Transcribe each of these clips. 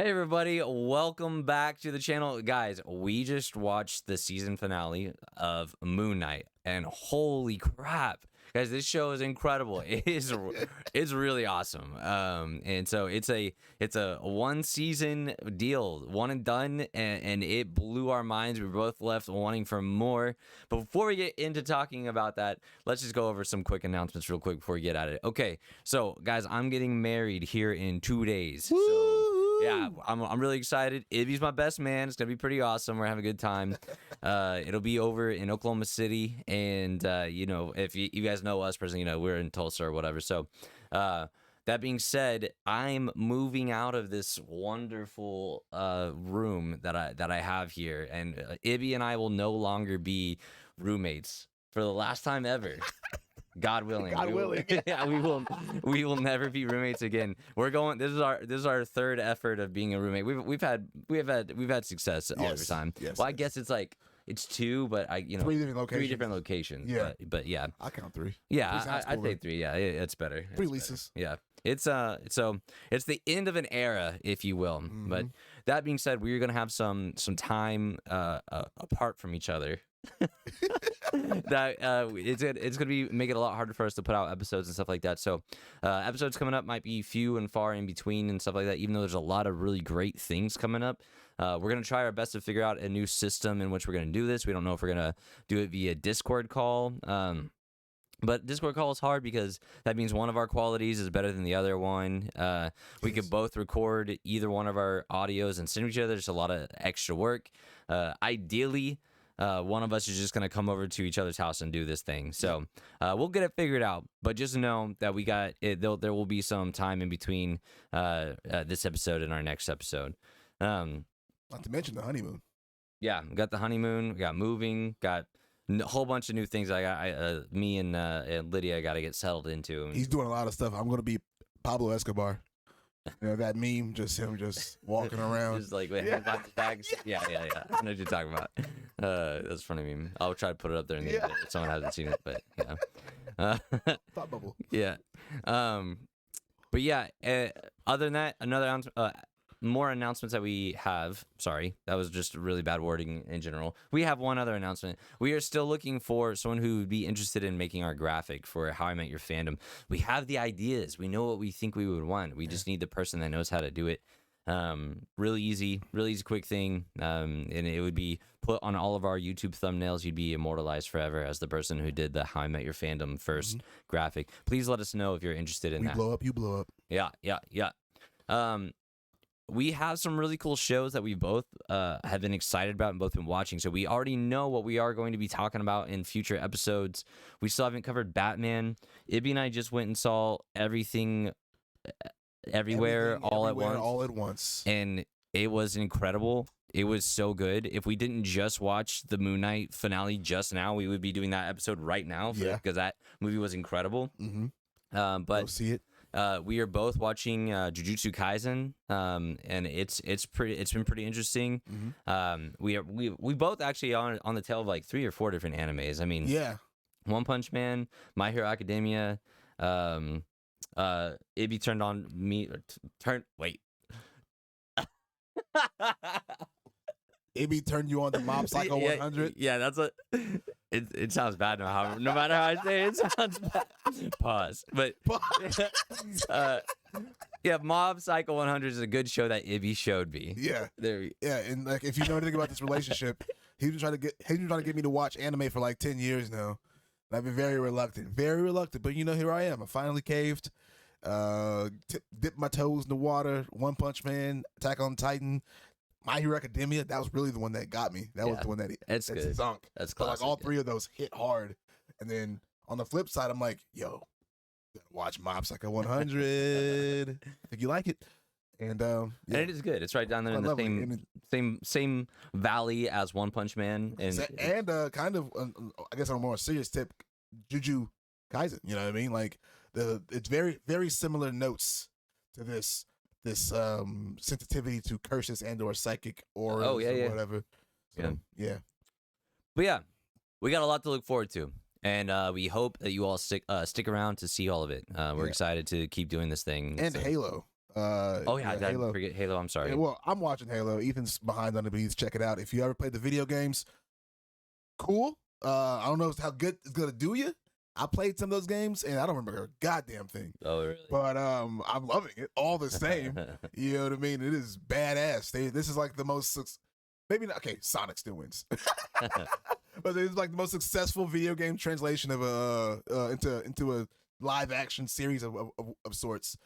Hey everybody, welcome back to the channel. Guys, we just watched the season finale of Moon Knight and holy crap. Guys, this show is incredible. It's really awesome. And so it's a one season deal, one and done, and it blew our minds. We were both left wanting for more. But before we get into talking about that, let's just go over some quick announcements real quick before we get at it. Okay, so guys, I'm getting married here in 2 days. So yeah, I'm really excited. Ibby's my best man. It's gonna be pretty awesome. We're having a good time. It'll be over in Oklahoma City, and if you guys know us personally, we're in Tulsa or whatever. So, that being said, I'm moving out of this wonderful room that I have here, and Ibby and I will no longer be roommates for the last time ever. God willing. God willing. Yeah, we will never be roommates again. We're going. This is our third effort of being a roommate. We've had success all the time. Yes, Well, I guess it's two, but three different locations. Yeah. But yeah. I count three. Yeah, I'd say three. Yeah, it's better. Three leases. Yeah. It's so it's the end of an era, if you will. But that being said, we're gonna have some time apart from each other. That it's gonna be make it a lot harder for us to put out episodes and stuff like that. So episodes coming up might be few and far in between and stuff like that, even though there's a lot of really great things coming up. We're gonna try our best to figure out a new system in which we're gonna do this. We don't know if we're gonna do it via Discord call. But Discord call is hard because that means one of our qualities is better than the other one. We could both record either one of our audios and send each other. There's a lot of extra work. Ideally, one of us is just going to come over to each other's house and do this thing. So we'll get it figured out. But just know that we got it. There will be some time in between this episode and our next episode. Not to mention the honeymoon. Yeah, we got the honeymoon. We got moving. Got a whole bunch of new things. Me and Lydia got to get settled into. He's doing a lot of stuff. I'm going to be Pablo Escobar. That meme, just him just walking around. Just like with hands on his bags. Yeah. I know what you're talking about. That's a funny meme. I'll try to put it up there in the end if someone hasn't seen it, but yeah. Thought bubble. Yeah. But yeah, other than that, more announcements that we have. Sorry, that was just really bad wording in general. We have one other announcement. We are still looking for someone who would be interested in making our graphic for How I Met Your Fandom. We have the ideas. We know what we think we would want. We just need the person that knows how to do it. Really easy, quick thing. And it would be put on all of our YouTube thumbnails. You'd be immortalized forever as the person who did the How I Met Your Fandom first graphic. Please let us know if you're interested in that. We blow up, you blow up. Yeah. We have some really cool shows that we both have been excited about and both been watching. So we already know what we are going to be talking about in future episodes. We still haven't covered Batman. Ibby and I just went and saw everything everywhere all at once. And it was incredible. It was so good. If we didn't just watch the Moon Knight finale just now, we would be doing that episode right now because that movie was incredible. But go see it. We are both watching Jujutsu Kaisen, and it's been pretty interesting. We both actually on the tail of like 3 or 4 different animes. I mean, One Punch Man, My Hero Academia. Ibby turned on me. Wait. Ibby turned you on to Mob Psycho 100. Yeah, that's what. It sounds bad now. No matter how I say it, it sounds bad. Pause. But Mob Psycho 100 is a good show that Ibby showed me. Yeah. There. Yeah, and like if you know anything about this relationship, he's been trying to get me to watch anime for like 10 years now. And I've been very reluctant. But here I am. I finally caved. Dipped my toes in the water. One Punch Man, Attack on Titan. My Hero Academia, that was really the one that got me. That was the one that it's good. Sunk. That's classic. classic. Like all 3 of those hit hard. And then on the flip side, I'm like, yo, gotta watch Mob Psycho 100. I think you like it. And and it is good. It's right down there in the same valley as One Punch Man. And kind of, I guess on a more serious tip, Jujutsu Kaisen. You know what I mean? Like it's very, very similar notes to this sensitivity to curses and or psychic or whatever. So, yeah. But yeah, we got a lot to look forward to, and we hope that you all stick around to see all of it. We're excited to keep doing this thing. And Halo. Oh yeah, I Halo. forget Halo. I'm sorry. Yeah, well, I'm watching Halo. Ethan's behind on it, but he's check it out. If you ever played the video games, cool. I don't know how good it's gonna do you. I played some of those games and I don't remember a goddamn thing. Oh really? But I'm loving it all the same. You know what I mean? It is badass. This is like the most maybe not, okay, Sonic still wins. But it's like the most successful video game translation of into a live action series of sorts.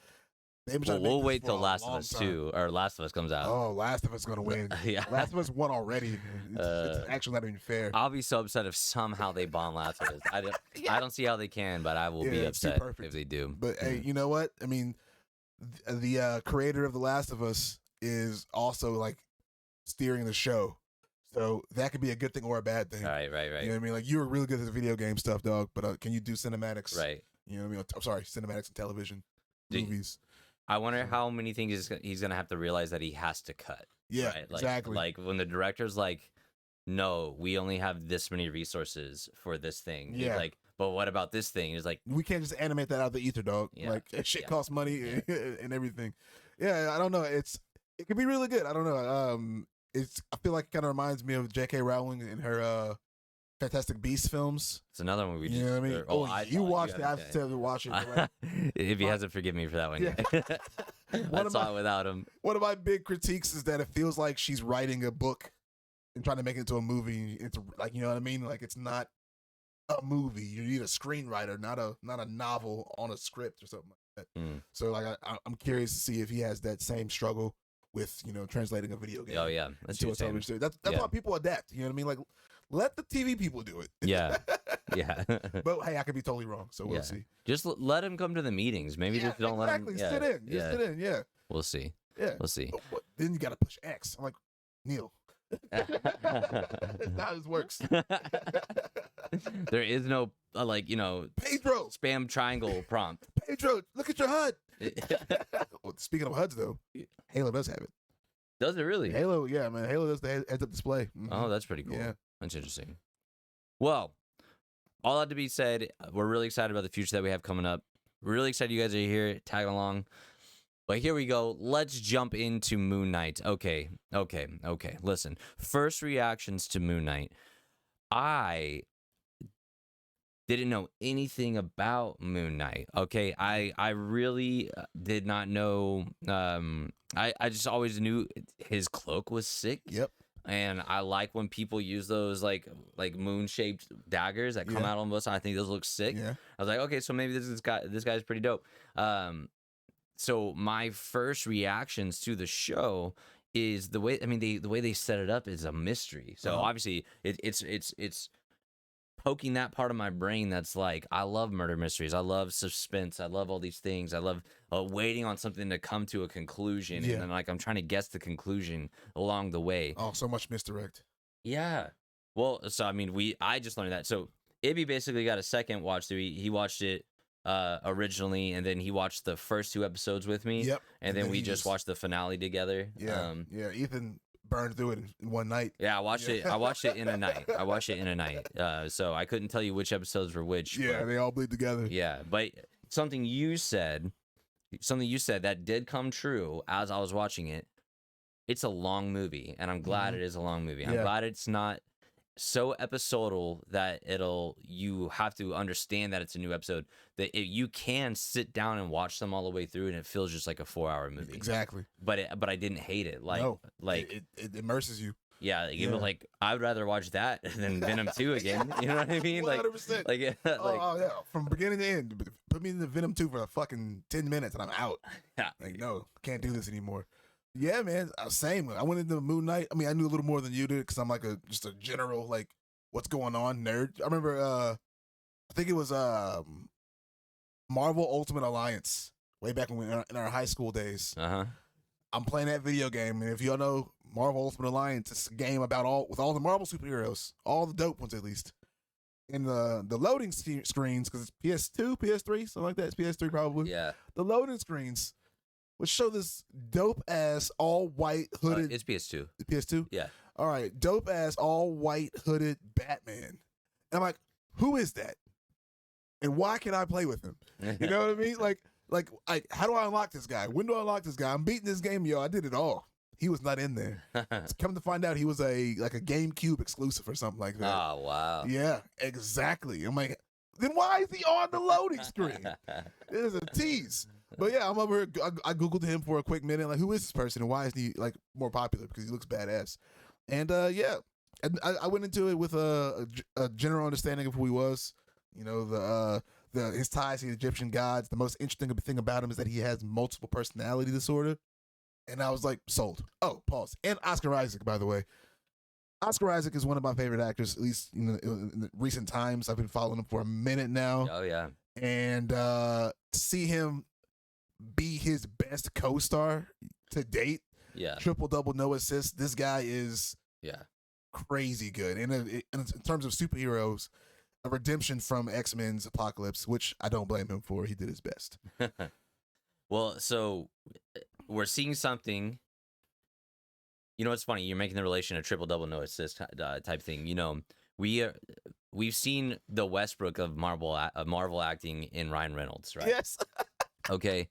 They've been trying to make We'll this wait for till a Last of long Us time. 2 or Last of Us comes out. Oh, Last of Us is gonna win. Yeah. Last of Us won already. It's actually not even fair. I'll be so upset if somehow they bomb Last of Us. I don't see how they can, but I will be it's too upset perfect. if they do. But hey, you know what? I mean, the creator of The Last of Us is also like steering the show, so that could be a good thing or a bad thing. Right. You know what I mean? Like, you were really good at the video game stuff, dog. But can you do cinematics? Right. You know what I mean? I'm sorry, cinematics and television, movies. I wonder how many things he's gonna have to realize that he has to cut. Yeah, right? exactly. Like when the director's like, "No, we only have this many resources for this thing." He's Yeah. like, but what about this thing? It's like, We can't just animate that out of the ether, dog. Yeah, Like, that shit yeah. costs money and everything. Yeah, I don't know. It could be really good. I don't know. I feel like it kind of reminds me of J.K. Rowling and her Fantastic Beasts films. it's another one we just. You know what I mean? or- I you saw watched it. haven't. I've still watched it. but, like, If he hasn't forgiven me for that one Yeah. yet. One I of saw my- it without him. one of my big critiques is that it feels like she's writing a book and trying to make it into a movie. It's like, you know what I mean? Like, it's not a movie. You need a screenwriter, not a novel on a script or something like that. Mm. So like, I'm curious to see if he has that same struggle with, translating a video game. Oh yeah, that's into what a television series. That's Yeah. why people adapt. You know what I mean? Like, let the TV people do it. Yeah. Yeah. But hey, I could be totally wrong. So we'll Yeah. see. Just let him come to the meetings. Maybe just don't exactly. let him. Sit in. Just sit in. Yeah. We'll see. Yeah. We'll see. But then you got to push X. I'm like, Neil. That's not how this works. There is no Pedro, spam triangle prompt. Pedro, look at your HUD. Well, speaking of HUDs, though, Halo does have it. Does it really? Halo, yeah, man. Halo does the heads-up display. Mhm. Oh, that's pretty cool. Yeah. That's interesting. Well, all that to be said, we're really excited about the future that we have coming up. We're really excited you guys are here, tagging along. But here we go. Let's jump into Moon Knight. Okay. Listen, first reactions to Moon Knight. I didn't know anything about Moon Knight. Okay, I really did not know. I just always knew his cloak was sick. Yep. And I like when people use those like moon-shaped daggers that come Yeah. out on both sides. I think those look sick. Yeah. I was like, okay, so maybe this guy's pretty dope. So my first reactions to the show is the way the way they set it up is a mystery. So Uh-huh. obviously it's poking that part of my brain that's like, I love murder mysteries, I love suspense, I love all these things, I love waiting on something to come to a conclusion, Yeah. and then like I'm trying to guess the conclusion along the way. Oh, so much misdirect. Yeah. Well, so I just learned that. So Ibby basically got a second watch through. He watched it originally, and then he watched the first 2 episodes with me. Yep. And then we he just watched the finale together. Yeah. Yeah. Ethan burned through it in one night. Yeah, I watched Yeah. it. I watched it in a night. So I couldn't tell you which episodes were which. Yeah, but- they all bleed together. yeah. But something you said that did come true as I was watching it. It's a long movie, and I'm glad Mhm. it is a long movie. I'm Yeah. glad it's not so episodal that you have to understand that it's a new episode, that you can sit down and watch them all the way through and it feels just like a 4-hour movie. Exactly. But I didn't hate it. No, Like it immerses you. yeah, like, it Yeah. was like I would rather watch that than Venom 2 again. You know what I mean? 100%. Like Oh yeah, from beginning to end. Put me in the Venom 2 for a fucking 10 minutes and I'm out. yeah. Like, no, can't do this anymore. Yeah, man, same. I went into Moon Knight. I mean, I knew a little more than you did because I'm like just a general like what's going on nerd. I remember, I think it was Marvel Ultimate Alliance way back when we were in our high school days. Uh-huh. I'm playing that video game, and if y'all know Marvel Ultimate Alliance, it's a game about all the Marvel superheroes, all the dope ones at least. And the loading screens, because it's PS2, PS3, something like that. It's PS3 probably. Yeah. The loading screens would show this dope ass all white hooded It's PS2. PS2. Yeah. All right, dope ass all white hooded Batman. And I'm like, who is that? And why can I play with him? You know what I mean? Like like, how do I unlock this guy? When do I unlock this guy? I'm beating this game, yo. I did it all. He was not in there. Come to find out, he was a GameCube exclusive or something like that. Oh wow. Yeah, exactly. I'm like, then why is he on the loading screen? It is a tease. But yeah, I'm over here. I Googled him for a quick minute. Like, who is this person and why is he like more popular? Because he looks badass. And yeah, and I went into it with a general understanding of who he was. You know, his ties to the Egyptian gods. The most interesting thing about him is that he has multiple personality disorder. And I was like, sold. Oh, pause. And Oscar Isaac, by the way. Oscar Isaac is one of my favorite actors, at least in the recent times. I've been following him for a minute now. Oh yeah. And to see him be his best co-star to date, Yeah. triple double, no assist. This guy is crazy good. And in terms of superheroes, a redemption from X-Men's Apocalypse, which I don't blame him for. He did his best. Well, so we're seeing something. You know what's funny? You're making the relation a triple double no assist type thing. You know, we've seen the Westbrook of Marvel acting in Ryan Reynolds, right? Yes. Okay.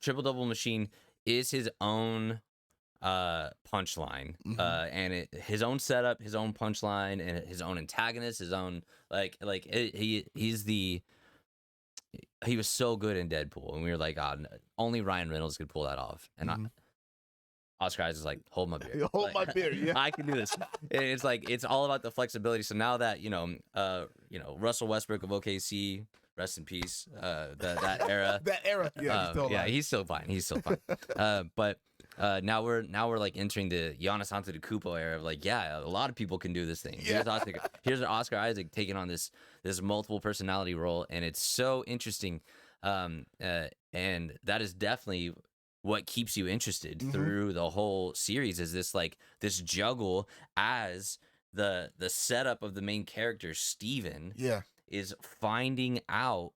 Triple double machine is his own punchline, and his own setup, his own punchline, and his own antagonist, his own he was so good in Deadpool, and we were like, God, only Ryan Reynolds could pull that off. And Oscar Isaac's like, hold my beer. Hold my beer, yeah. I can do this. And it's like, it's all about the flexibility. So now that, Russell Westbrook of OKC, rest in peace, that era. That era. Yeah, he's still fine. He's still fine. But now we're like entering the Giannis Antetokounmpo era of like, yeah, a lot of people can do this thing. Yeah. Here's Oscar Isaac taking on this multiple personality role, and it's so interesting. And that is definitely what keeps you interested through the whole series, is this juggle as the setup of the main character, Steven, is finding out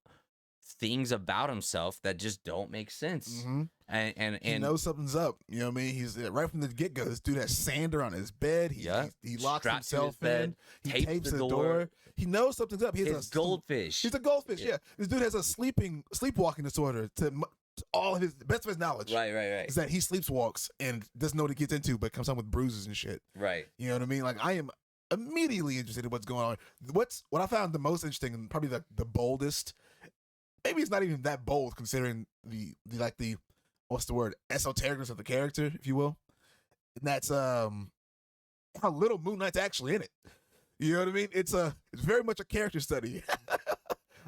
things about himself that just don't make sense. And he knows something's up. You know what I mean? He's right from the get go. This dude has sander on his bed. He locks himself in. He tapes the door. He knows something's up. He has a goldfish. He's a goldfish. Yeah. This dude has a sleepwalking disorder. To all of his best of his knowledge, right, is that he sleepwalks and doesn't know what he gets into, but comes home with bruises and shit. Right. You know what I mean? Like, I am immediately interested in what's going on. What I found the most interesting and probably the boldest. Maybe it's not even that bold considering the what's the word, esotericness of the character, if you will. And that's how little Moon Knight's actually in it. You know what I mean? It's very much a character study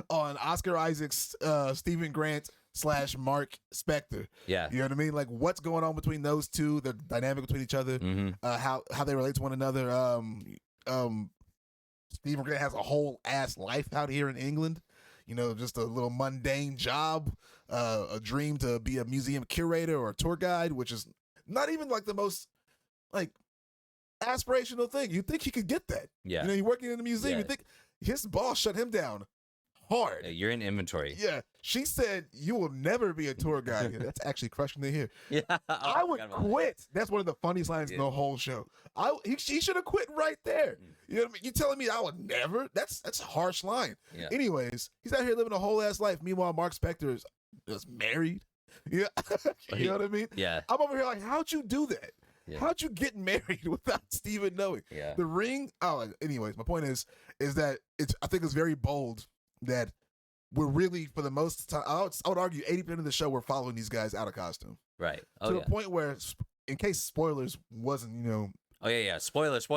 on Oscar Isaac's Stephen Grant / Mark Spector. Yeah. You know what I mean? Like, what's going on between those two, the dynamic between each other, how they relate to one another. Stephen Grant has a whole ass life out here in England. You know, just a little mundane job, a dream to be a museum curator or a tour guide, which is not even like the most like aspirational thing. You think he could get that? Yeah. You know, you're working in the museum. You think his boss shut him down hard. You're in inventory. Yeah. She said, you will never be a tour guide. That's actually crushing to hear. Yeah. I would quit. That's one of the funniest lines in the whole show. He should have quit right there. You know what I mean? You telling me I would never? That's a harsh line. Yeah. Anyways, he's out here living a whole ass life. Meanwhile, Mark Spector is married. Yeah. You know what I mean? Yeah. I'm over here like, how'd you do that? Yeah. How'd you get married without Steven knowing? Yeah. The ring. Oh, anyways, my point is that I think it's very bold that we're really, for the most time, I would argue 80% of the show we're following these guys out of costume. Right. To the point where, in case spoilers wasn't, Oh yeah. Spoilers.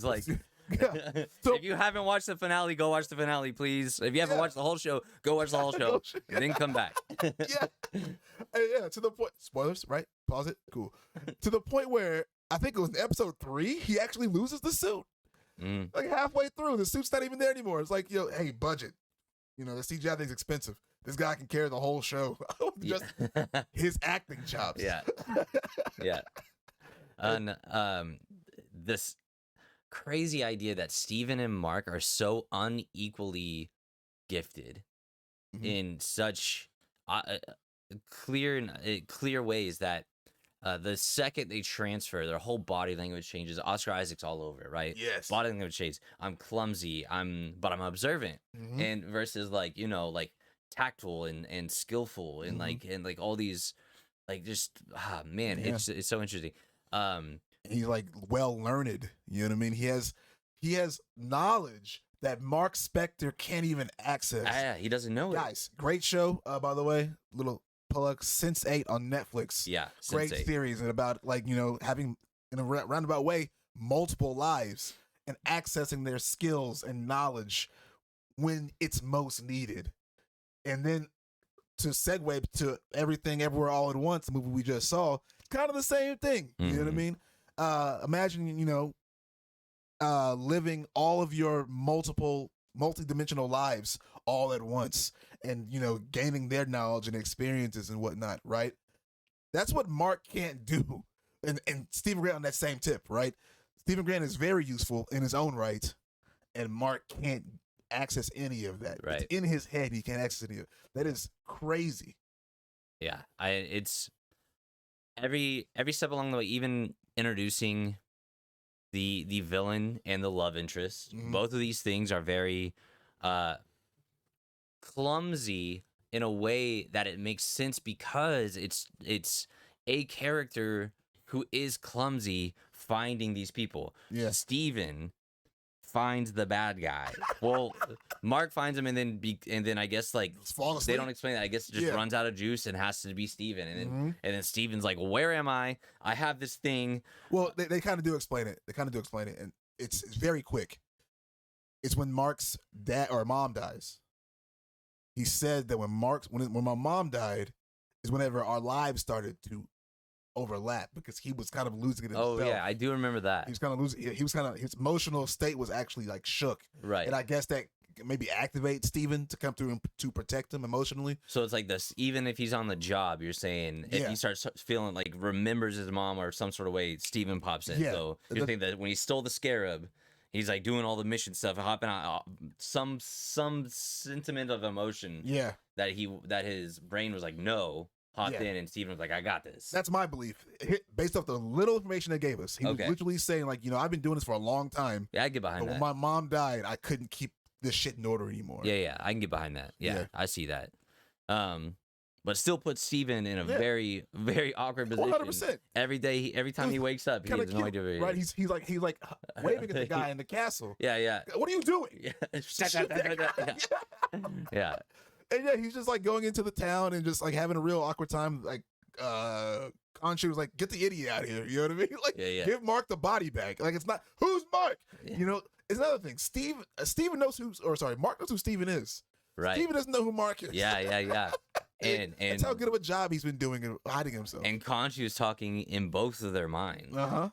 Like, if you haven't watched the finale, go watch the finale, please. If you haven't watched the whole show, go watch the whole show, and then come back. Yeah. To the point. Spoilers, right? Pause it. Cool. To the point where I think it was in episode 3, he actually loses the suit. Like halfway through, the suit's not even there anymore. It's like, hey, budget. The CGI thing's expensive. This guy can carry the whole show. Just his acting chops. Yeah. Yeah. And this crazy idea that Steven and Mark are so unequally gifted in such clear ways that the second they transfer, their whole body language changes. Oscar Isaac's all over, right? Yes. Body language changes. I'm clumsy. But I'm observant. And versus like tactful and skillful and like all these like just man, Yeah. it's so interesting. He's like well learned. You know what I mean? He has knowledge that Mark Spector can't even access. Yeah, he doesn't know it. Guys, great show, by the way. Little plug, Sense8 on Netflix. Yeah, Great Sense8. series and about like, you know, having in a roundabout way multiple lives and accessing their skills and knowledge when it's most needed. And then to segue to Everything Everywhere All at Once, the movie we just saw, kind of the same thing. You know what I mean? Imagine, you know, living all of your multi-dimensional lives all at once and, you know, gaining their knowledge and experiences and whatnot, right? That's what Mark can't do. And Stephen Grant on that same tip, right? Stephen Grant is very useful in his own right, and Mark can't access any of that. Right. It's in his head, he can't access any of it. That is crazy. Yeah, it's every step along the way, even introducing the villain and the love interest. Mhm. Both of these things are very clumsy in a way that it makes sense because it's a character who is clumsy finding these people. Yeah. Steven finds the bad guy. Well, Mark finds him and then I guess like Just fall they asleep. don't explain that. I guess it just Yeah. runs out of juice and has to be Steven. Mhm. And then Steven's like, where am I? I have this thing. Well, they kind of do explain it. And it's very quick. It's when Mark's dad or mom dies. He said that when my mom died is whenever our lives started to overlap because he was kind of losing it himself. Oh yeah, I do remember that. He was kind of losing. He was kind of his emotional state was actually like shook, Right. and I guess that maybe activates Steven to come through and to protect him emotionally. So it's like this, even if he's on the job, you're saying if Yeah. he starts feeling like remembers his mom or some sort of way, Steven pops in. Yeah. So you're thinking that when he stole the scarab, he's like doing all the mission stuff, hopping out, some sentiment of emotion Yeah, that his brain was like, no, hopped Yeah. in, and Steven was like, I got this. that's my belief. Based off the little information they gave us, he was Okay. literally saying like, you know, I've been doing this for a long time, Yeah, I get behind but when that. my mom died, I couldn't keep this shit in order anymore. Yeah, I can get behind that. Yeah, Yeah. I see that. But still puts Steven in a Yeah. very, very awkward position. 100%. Every time he wakes up, he Kind has of no cute, idea where he right? is. He's like waving at the guy in the castle. Yeah. What are you doing? Yeah. Shoot that guy. Yeah. And yeah, he's just like going into the town and just like having a real awkward time. Like, Khonshu was like, get the idiot out of here. You know what I mean? Like, Yeah. give Mark the body back. Like, it's not, who's Mark? Yeah. You know, it's another thing. Steven knows Mark knows who Steven is. Right. Steven doesn't know who Mark is. Yeah. And that's how good of a job he's been doing in hiding himself. and Khonshu is talking in both of their minds. Uh-huh.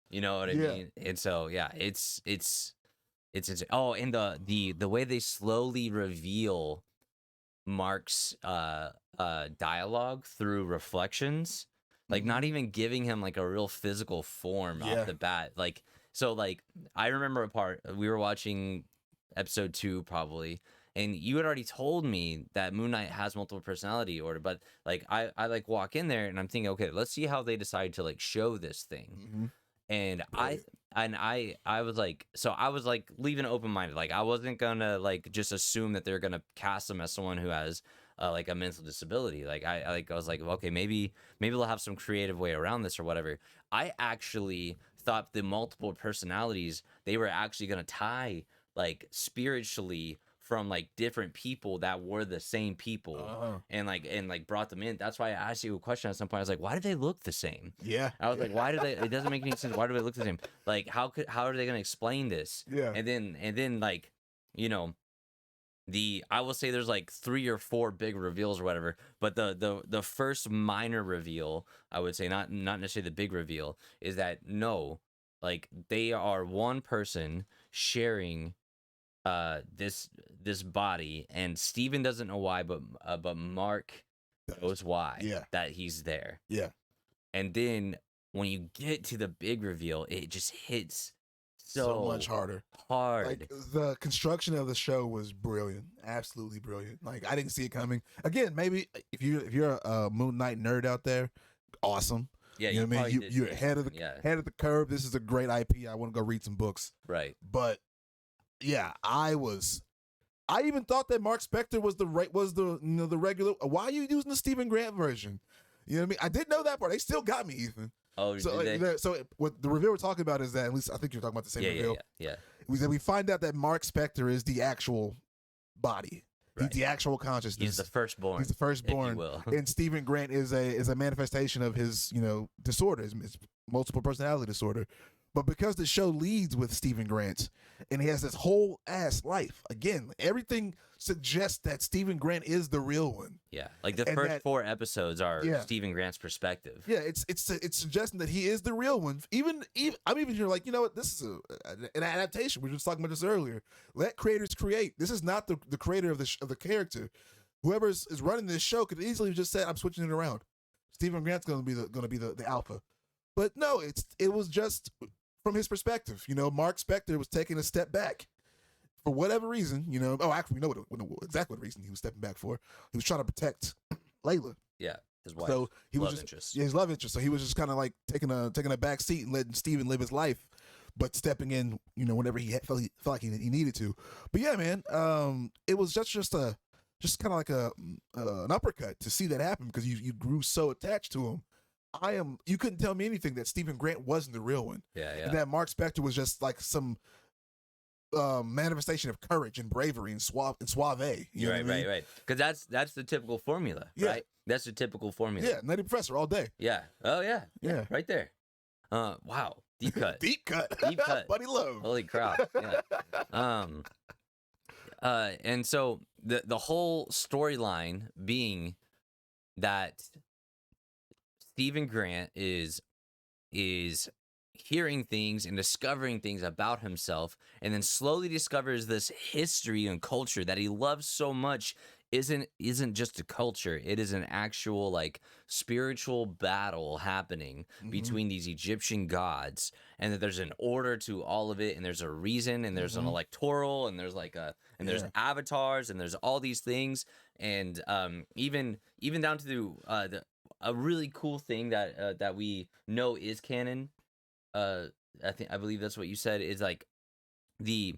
You know what I Yeah. mean? And so yeah, it's oh, and the way they slowly reveal Mark's dialogue through reflections, like not even giving him like a real physical form Yeah. off the bat. Like so like I remember a part we were watching episode 2 probably, and you had already told me that Moon Knight has multiple personality order, but like I like walk in there and I'm thinking, okay, let's see how they decide to like show this thing. Mhm. And Right. I was like, so I was like leaving open minded. Like I wasn't gonna like just assume that they're gonna cast him as someone who has like a mental disability. Like I was like, okay, maybe they'll have some creative way around this or whatever. I actually thought the multiple personalities, they were actually gonna tie like spiritually from like different people that were the same people. Uh-huh. And like brought them in. That's why I asked you a question at some point. I was like, why do they look the same? Yeah. I was like, why do they? It doesn't make any sense. Why do they look the same? Like, how are they gonna explain this? Yeah. And then like, you know, I will say there's like 3 or 4 big reveals or whatever. But the first minor reveal, I would say, not necessarily the big reveal, is that no, like they are one person sharing this body, and Steven doesn't know why, but Mark knows why. Yeah. That he's there. Yeah. And then when you get to the big reveal, it just hits So much harder. hard. Like the construction of the show was brilliant, absolutely brilliant. Like I didn't see it coming. Again, maybe if you're a Moon Knight nerd out there, awesome. Yeah, you know what I probably mean. did You're see ahead of the yeah. head of the curve. This is a great IP. I want to go read some books. Right. But yeah, I I even thought that Mark Spector was the the regular. Why are you using the Stephen Grant version? You know what I mean? I didn't know that part. They still got me, Ethan. Oh, So, did they? so what the reveal we're talking about is that, at least I think you're talking about the same reveal. Yeah. We find out that Mark Spector is the actual body. Right. He's the actual consciousness. He's the firstborn. He's the firstborn. if you will. And Stephen Grant is a manifestation of his disorder, his multiple personality disorder. But because the show leads with Stephen Grant, and he has this whole ass life, again, everything suggests that Stephen Grant is the real one. Yeah, like the And first that- 4 episodes are Yeah. Stephen Grant's perspective. Yeah, it's suggesting that he is the real one. Even I'm even here like, you know what, this is an adaptation. We were just talking about this earlier. Let creators create. This is not the creator of the character. Whoever is running this show could easily have just said, I'm switching it around. Stephen Grant's going to be the alpha. But no, it was just from his perspective. Mark Spector was taking a step back for whatever reason. Actually, we know exactly what reason he was stepping back for. He was trying to protect Layla. Yeah, his wife. So he was love just interest. his love interest. So he was just kind of like taking a back seat and letting Steven live his life, but stepping in, whenever he felt like he needed to. But yeah, man, it was just kind of like an uppercut to see that happen, because you grew so attached to him. You couldn't tell me anything that Stephen Grant wasn't the real one. Yeah. And that Mark Spector was just like some manifestation of courage and bravery and suave. You know what I mean? Right. Because that's the typical formula, Yeah. right? That's the typical formula. Yeah, Nutty Professor all day. Yeah. Oh yeah. Yeah. Right there. Wow. Deep cut. Deep cut. Deep cut. Buddy Love. Holy crap. Yeah. And so the whole storyline being that Stephen Grant is hearing things and discovering things about himself, and then slowly discovers this history and culture that he loves so much isn't just a culture. It is an actual like spiritual battle happening between these Egyptian gods, and that there's an order to all of it, and there's a reason, and there's an electoral, and there's there's avatars, and there's all these things, and even down to a really cool thing that we know is canon. I believe that's what you said, is like the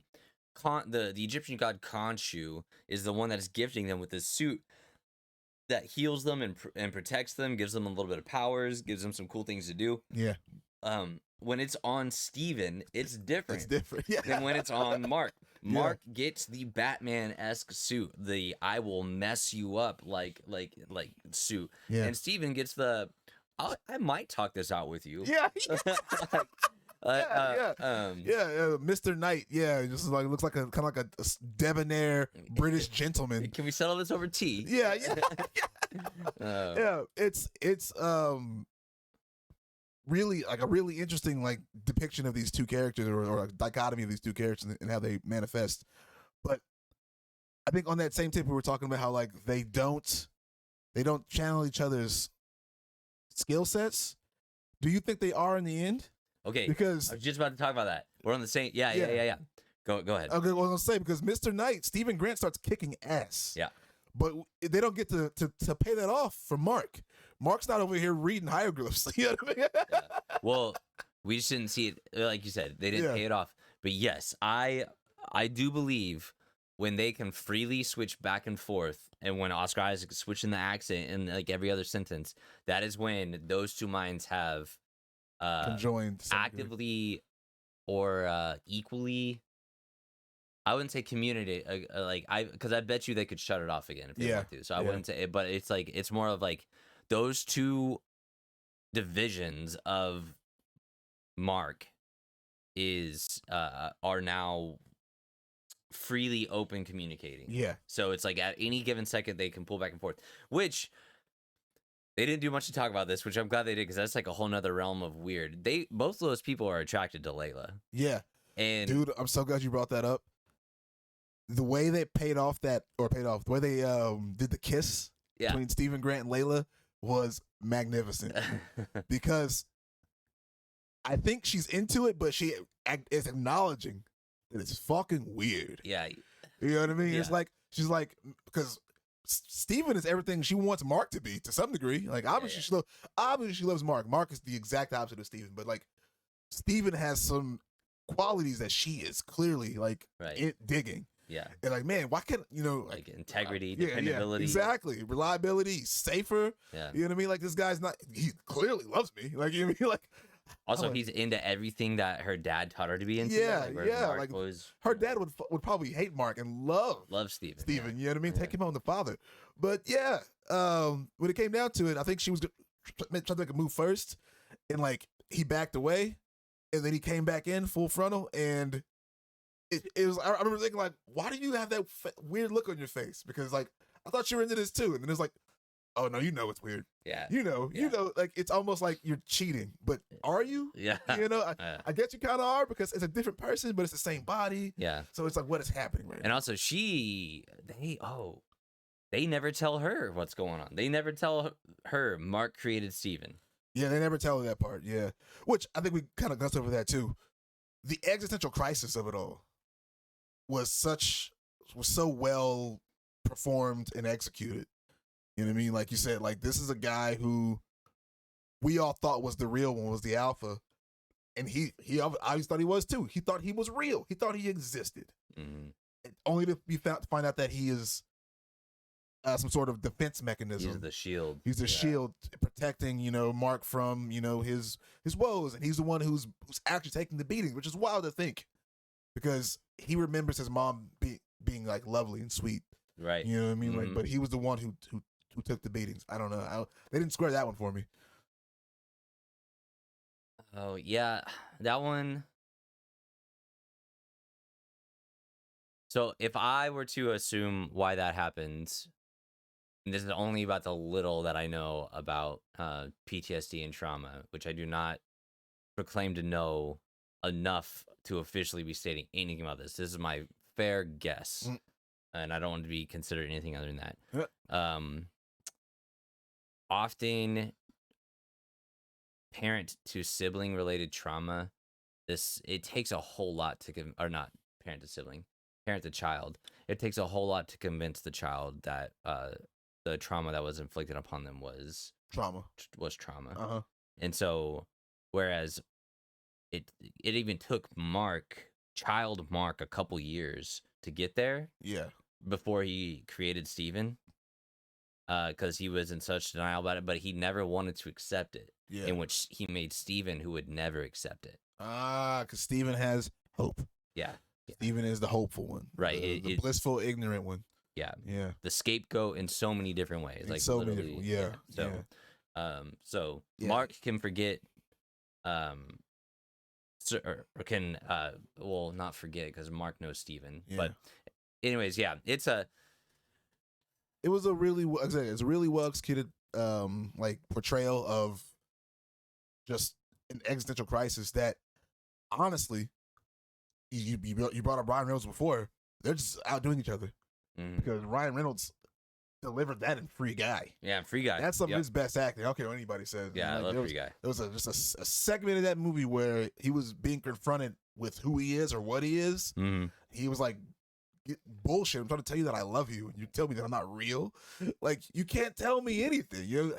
Egyptian god Khonshu is the one that is gifting them with this suit that heals them and protects them, gives them a little bit of powers, gives them some cool things to do. Yeah. When it's on Steven, it's different. It's different. Yeah. Than when it's on Mark. Mark gets the Batman-esque suit, the "I will mess you up" like suit, Yeah. and Steven gets the I might talk this out with you. Yeah. Yeah. Mr. Knight. Yeah, just like looks like kind of like a debonair British gentleman. Can we settle this over tea? Yeah. Uh, It's really like a really interesting like depiction of these two characters, or a dichotomy of these two characters and how they manifest. But I think on that same tip we were talking about how like they don't channel each other's skill sets. Do you think they are in the end? Okay, Because I was just about to talk about that. We're on the same. Yeah. Go ahead. okay, well, I was gonna say, because Mr. Knight, Stephen Grant starts kicking ass. Yeah. But they don't get to pay that off for Mark. Mark's not over here reading hieroglyphs. You know what I mean? Well, we just didn't see it, like you said. They didn't pay it off. But yes, I do believe when they can freely switch back and forth, and when Oscar Isaac is switching the accent in like every other sentence, that is when those two minds have Conjoined to some degree. actively or equally. I wouldn't say community, because I bet you they could shut it off again if they want to. So I wouldn't say it, but it's like it's more of like those two divisions of Mark are now freely open communicating. Yeah. So it's like at any given second they can pull back and forth, which they didn't do much to talk about this, which I'm glad they did, because that's like a whole nother realm of weird. Both of those people are attracted to Layla. Yeah. And Dude, I'm so glad you brought that up. The way they the way they did the kiss between Stephen Grant and Layla was magnificent. Because I think she's into it, but she is acknowledging that it's fucking weird. Yeah. You know what I mean? Yeah. It's like, she's like, because Steven is everything she wants Mark to be to some degree. Like, obviously, she loves Mark. Mark is the exact opposite of Steven, but like, Steven has some qualities that she is clearly like digging. Yeah. And like, man, why can't Like integrity, yeah, dependability. exactly, reliability, safer. Yeah. You know what I mean? Like this guy's not. He clearly loves me. Like you know what I mean? Like. Also, I'm he's into everything that her dad taught her to be into. Yeah, like, whereas yeah, Mark like, was, her dad would probably hate Mark and love Steven. Steven, you know what I mean? Yeah. Take him on the father. But yeah, when it came down to it, I think she was trying to make a move first, and like he backed away, and then he came back in full frontal, and it was. I remember thinking like, why do you have that weird look on your face? Because like I thought you were into this too, and then it was like, oh no, it's weird. Yeah. You know, like it's almost like you're cheating, but are you? Yeah. You know, I guess you kind of are because it's a different person, but it's the same body. Yeah. So it's like, what is happening right And now? also, they never tell her what's going on. They never tell her Mark created Steven. Yeah, they never tell her that part. Yeah, which I think we kind of glossed over that too. The existential crisis of it all was so well performed and executed. You know what I mean? Like you said, like this is a guy who we all thought was the real one, was the alpha, and he obviously thought he was too. He thought he was real. He thought he existed. Mm-hmm. Only to find out that he is some sort of defense mechanism. He's the shield. He's a shield protecting, Mark from, his woes, and he's the one who's actually taking the beating, which is wild to think, because he remembers his mom being like lovely and sweet. Right. You know what I mean? Mm-hmm. Like, but he was the one who took the beatings. I don't know. They didn't square that one for me. Oh yeah, that one. So if I were to assume why that happens, and this is only about the little that I know about PTSD and trauma, which I do not proclaim to know enough to officially be stating anything about this. This is my fair guess, and I don't want to be considered anything other than that. Yeah. Often, parent to sibling related trauma, it takes a whole lot to or not parent to sibling, parent to child. It takes a whole lot to convince the child that the trauma that was inflicted upon them was trauma. Uh-huh. And so, whereas it even took child Mark, a couple years to get there. Yeah. Before he created Steven. Because he was in such denial about it, but he never wanted to accept it. Yeah. In which he made Steven, who would never accept it. Because Steven has hope. Yeah. Steven is the hopeful one. Right. The blissful, ignorant one. Yeah. Yeah. The scapegoat in so many different ways. Like so literally. many different, So Yeah. Mark can forget, or can not forget because Mark knows Steven. Yeah. But anyways, yeah, it was a really well executed like portrayal of just an existential crisis that honestly you brought up Ryan Reynolds before. They're just outdoing each other because Ryan Reynolds delivered that in Free Guy. Yeah, Free Guy. That's some of his best acting. I don't care what anybody says. Yeah, I love Free Guy. There was just a segment of that movie where he was being confronted with who he is or what he is. Mm-hmm. He was like, bullshit. I'm trying to tell you that I love you, and you tell me that I'm not real. Like, you can't tell me anything.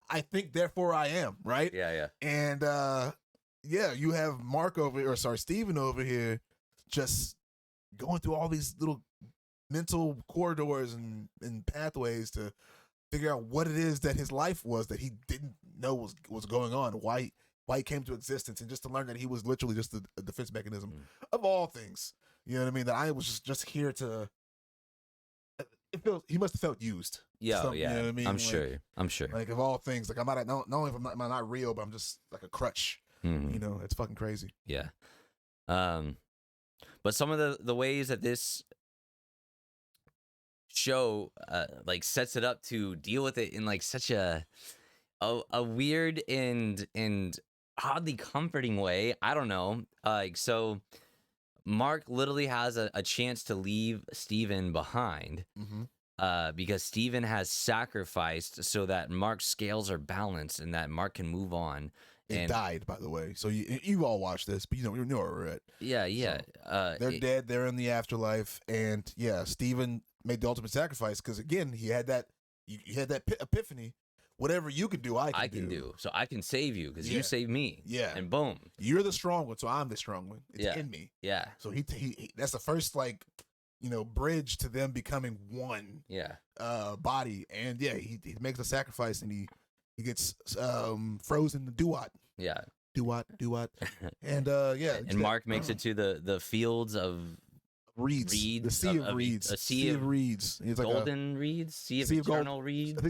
I think, therefore I am, right? Yeah. And you have Steven over here just going through all these little mental corridors and pathways to figure out what it is that his life was that he didn't know was going on, why he came to existence, and just to learn that he was literally just a defense mechanism of all things. You know what I mean? That I was just here to. He must have felt used. Yeah. You know what I mean? I'm sure. Like, of all things, like not only am I not real, but I'm just like a crutch. Mm-hmm. It's fucking crazy. Yeah. But some of the ways that this show like sets it up to deal with it in like such a weird and oddly comforting way. I don't know. So Mark literally has a chance to leave Steven behind because Steven has sacrificed so that Mark's scales are balanced and that Mark can move on. It died, by the way. So you all watched this, but you know where we're at. Yeah. So they're dead. They're in the afterlife, and Steven made the ultimate sacrifice because again, he had that epiphany. Whatever you can do, I can do. So I can save you because you saved me. Yeah. And boom. You're the strong one, so I'm the strong one. It's in me. Yeah. So he that's the first like bridge to them becoming one Yeah. body. And yeah, he makes a sacrifice, and he gets frozen to Duat. Yeah. Duat. And yeah. And Mark makes it to the fields of reeds. reeds, The sea of of reeds. a sea of reeds. It's like golden reeds, sea of sea of gold. eternal reeds. I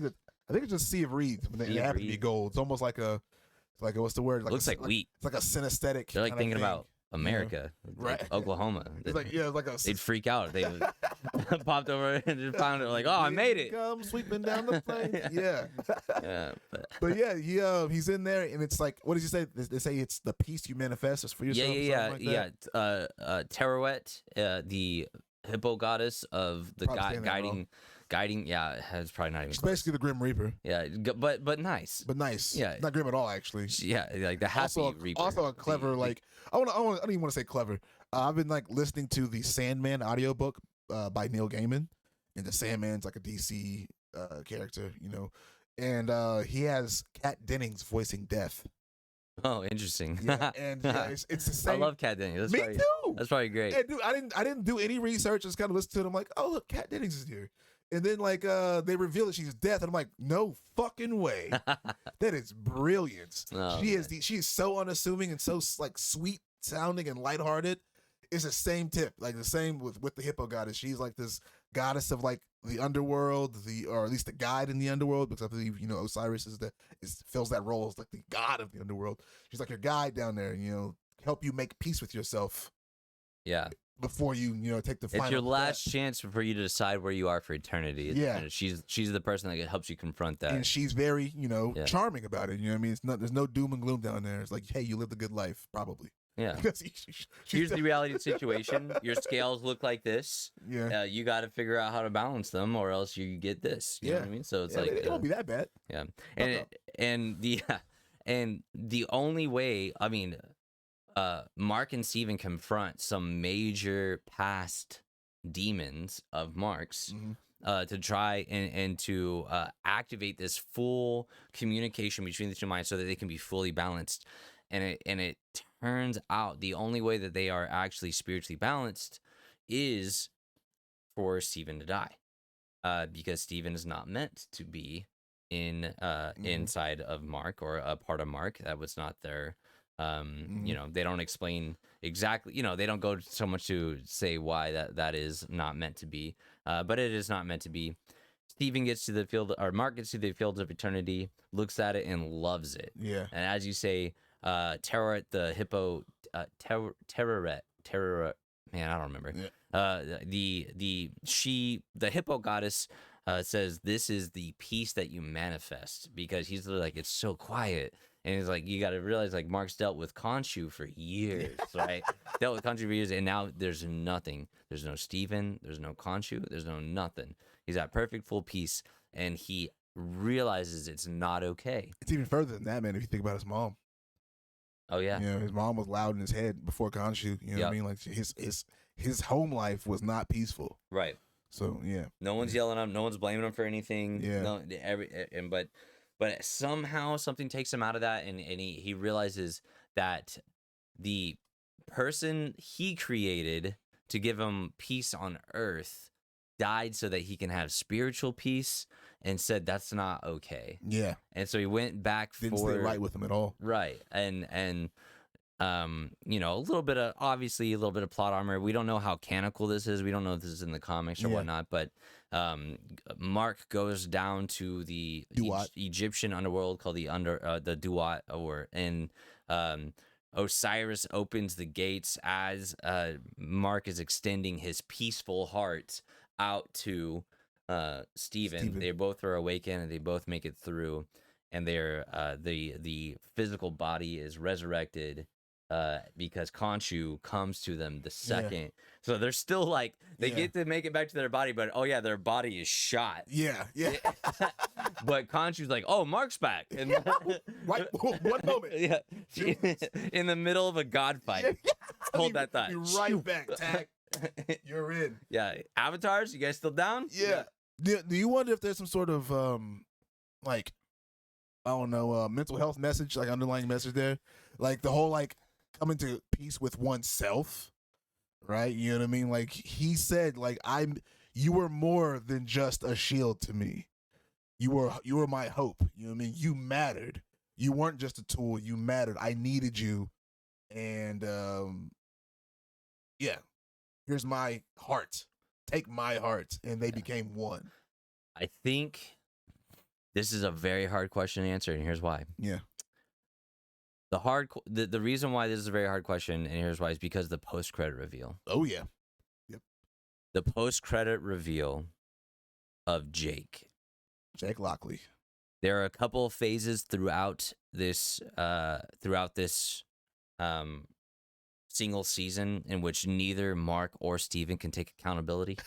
think it's just sea of reeds, but Sea it of happens to be reeds. gold. It's almost like what's the word? Looks like wheat. It's like a synesthetic. They're like kinda thinking thing. about America, Right. like Oklahoma. It's like it's like a. They'd freak out. They popped over and just found it. Like, oh, I made it. Come sweeping down the plain. Yeah. Yeah, But yeah, he's in there, and it's like, what did you say? They say it's the peace you manifest. It's for yourself. yeah. Teruet, the hippo goddess of the Probably saying that guiding. Yeah, it's probably not even. It's Close. basically the Grim Reaper, Yeah, but nice. but nice. Yeah. Not grim at all, actually. Yeah, like the happy reaper. Also a clever, The- like I don't even want to say clever. I've been like listening to the Sandman audiobook by Neil Gaiman, and the Sandman's like a DC character, and he has Kat Dennings voicing Death. Oh, interesting. Yeah, and yeah, it's the I same. love Kat Dennings. That's Me probably, too. That's probably great. And dude, I didn't do any research. Just kind of listened to it. I'm like, oh look, Kat Dennings is here. And then like they reveal that she's Death, and I'm like, no fucking way. That is brilliant. Oh, She's so unassuming and so like sweet sounding and lighthearted. It's the same tip, like the same with the hippo goddess. She's like this goddess of like the underworld, or at least the guide in the underworld, because I believe Osiris fills that role as like the god of the underworld. She's like your guide down there, help you make peace with yourself Yeah. before you take the final It's your step. last chance for you to decide where you are for eternity. Yeah. And she's the person that helps you confront that. And she's very, Yeah. charming about it. You know what I mean? It's not. There's no doom and gloom down there. It's like, hey, you lived a good life, probably. Yeah. Because Here's the reality situation. Your scales look like this. yeah. You got to figure out how to balance them, or else you get this. You know what I mean? So it's Yeah, like it won't be that bad. yeah, No. and the only way, I mean, Mark and Steven confront some major past demons of Mark's. Mhm. To try and to activate this full communication between the two minds so that they can be fully balanced. And it turns out the only way that they are actually spiritually balanced is for Steven to die. Because Steven is not meant to be inside of Mark or a part of Mark. That was not their they don't explain exactly, they don't go so much to say why that is not meant to be. But it is not meant to be. Steven gets to the field, or Mark gets to the fields of eternity, looks at it and loves it. Yeah. And as you say, Terror, the hippo, Terror, man, I don't remember. Yeah. The hippo goddess says this is the peace that you manifest, because he's like, it's so quiet. And he's like, you got to realize, like, Mark's dealt with Khonshu for years, right? Dealt with Khonshu for years, and now there's nothing. There's no Steven. There's no Khonshu. There's no nothing. He's at perfect full peace, and he realizes it's not okay. It's even further than that, man. If you think about his mom. Oh yeah. His mom was loud in his head before Khonshu. You know what I mean? Like his home life was not peaceful. Right. So yeah. No one's yelling at him. No one's blaming him for anything. Yeah. No. But somehow something takes him out of that, and he realizes that the person he created to give him peace on earth died so that he can have spiritual peace, and said that's not okay. Yeah. And so he went back Didn't for stay right with him at all. right, and a little bit of plot armor. We don't know how canonical this is. We don't know if this is in the comics or Yeah. whatnot, but Mark goes down to the Duat. Egyptian underworld called the Duat, and Osiris opens the gates as Mark is extending his peaceful heart out to Steven. They both are awakened, and they both make it through, and they're the physical body is resurrected because Khonshu comes to them the second. So they're still like, they get to make it back to their body, but oh yeah, their body is shot. Yeah. Yeah. But Khonshu's like, oh, Mark's back. And Right. One moment. yeah, in the middle of a god fight. Hold that thought. Be right back, Tack. You're in. Yeah, avatars, you guys still down? Yeah. Do you wonder if there's some sort of like, I don't know, mental health message, like underlying message there, like the whole like coming to peace with oneself, right? You know what I mean? Like he said, like you were more than just a shield to me. You were my hope. You know what I mean? You mattered. You weren't just a tool. You mattered. I needed you, and yeah, here's my heart. Take my heart, and they became one. I think this is a very hard question to answer, and here's why. Yeah. The reason why this is a very hard question, and here's why, is because the post-credit reveal. Oh yeah. The post-credit reveal of Jake Lockley. There are a couple of phases throughout this single season in which neither Mark or Steven can take accountability.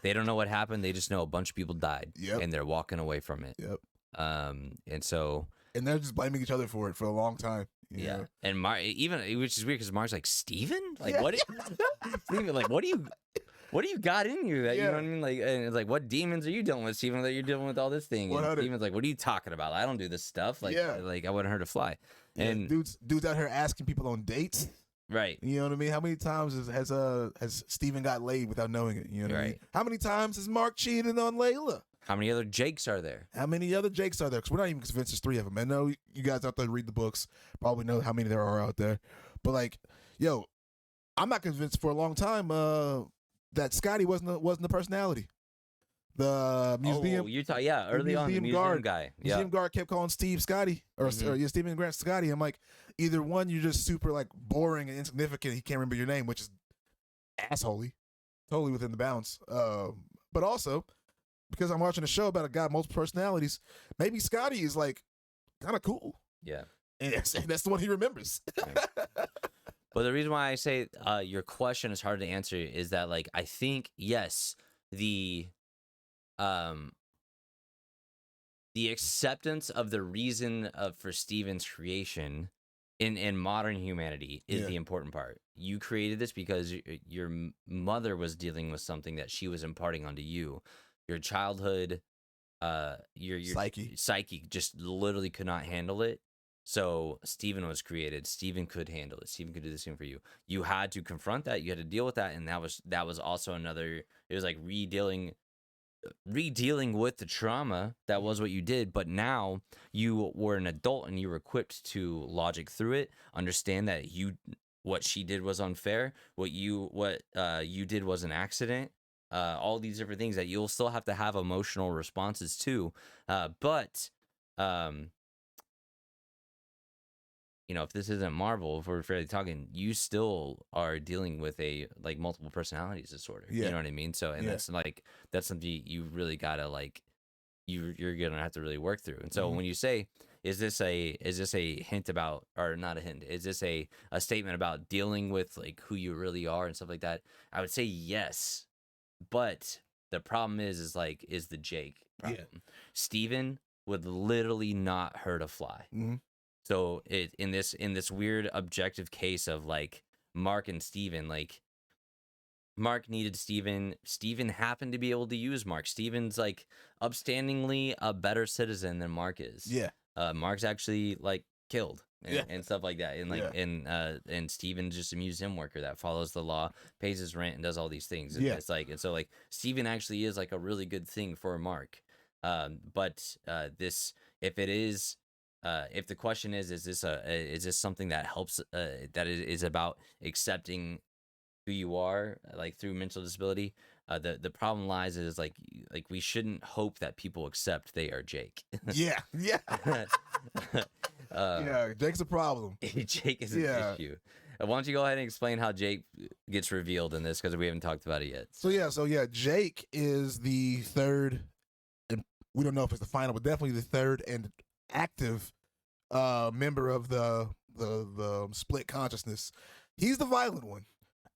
They don't know what happened. They just know a bunch of people died, and they're walking away from it. Yep. And they're just blaming each other for it for a long time. You know? And Mark, which is weird because Mark's like, Steven? Like, what? Steven, like, what do you got in you that you know what I mean? Like, and it's like, what demons are you dealing with, Steven? That you're dealing with all this thing? And Steven's like, what are you talking about? I don't do this stuff. Like, like I wouldn't hurt a fly. And dudes out here asking people on dates. Right. You know what I mean? How many times has Steven got laid without knowing it? You know what I mean? How many times has Mark cheated on Layla? How many other Jakes are there? How many other Jakes are there? Because we're not even convinced there's 3 of them. I know you guys out there read the books probably know how many there are out there. But like, yo, I'm not convinced for a long time that Scotty wasn't the personality. The museum, early on, the museum guy. Museum guard kept calling Steve Scotty, or Stephen Grant Scotty. I'm like, either one, you're just super like boring and insignificant. He can't remember your name, which is assholey, totally within the bounds. But also, because I'm watching a show about a guy with multiple personalities, maybe Scotty is like kind of cool. Yeah, and that's the one he remembers. Right. But the reason why I say your question is hard to answer is that, like, I think yes, the acceptance of the reason for Steven's creation in modern humanity is the important part. You created this because your mother was dealing with something that she was imparting onto you. Your childhood, your psyche just literally could not handle it. So Steven was created. Steven could handle it. Steven could do this thing for you. You had to confront that. You had to deal with that, and that was also another. It was like redealing with the trauma. That was what you did. But now you were an adult and you were equipped to logic through it, understand that what she did was unfair. What you did was an accident. All these different things that you'll still have to have emotional responses to. But you know, if this isn't Marvel, if we're fairly talking, you still are dealing with a like multiple personalities disorder. You know what I mean? So, and that's something you really gotta like, you're gonna have to really work through. And so when you say, is this a hint about, or not a hint? Is this a statement about dealing with like who you really are and stuff like that? I would say yes, but the problem is the Jake problem. Yeah. Steven would literally not hurt a fly. Mm-hmm. So in this weird objective case of like Mark and Steven, like Mark needed Steven. Steven happened to be able to use Mark. Steven's like upstandingly a better citizen than Mark is. Yeah. Mark's actually like killed and stuff like that. And like and Steven's just a museum worker that follows the law, pays his rent, and does all these things. And it's like, and so like Steven actually is like a really good thing for Mark. But if the question is this something that helps, that is about accepting who you are, like through mental disability, the problem lies is like we shouldn't hope that people accept they are Jake. Yeah. Jake's a problem. Jake is an issue. Why don't you go ahead and explain how Jake gets revealed in this, because we haven't talked about it yet. So Jake is the third, and we don't know if it's the final, but definitely the third and active member of the split consciousness. He's the violent one,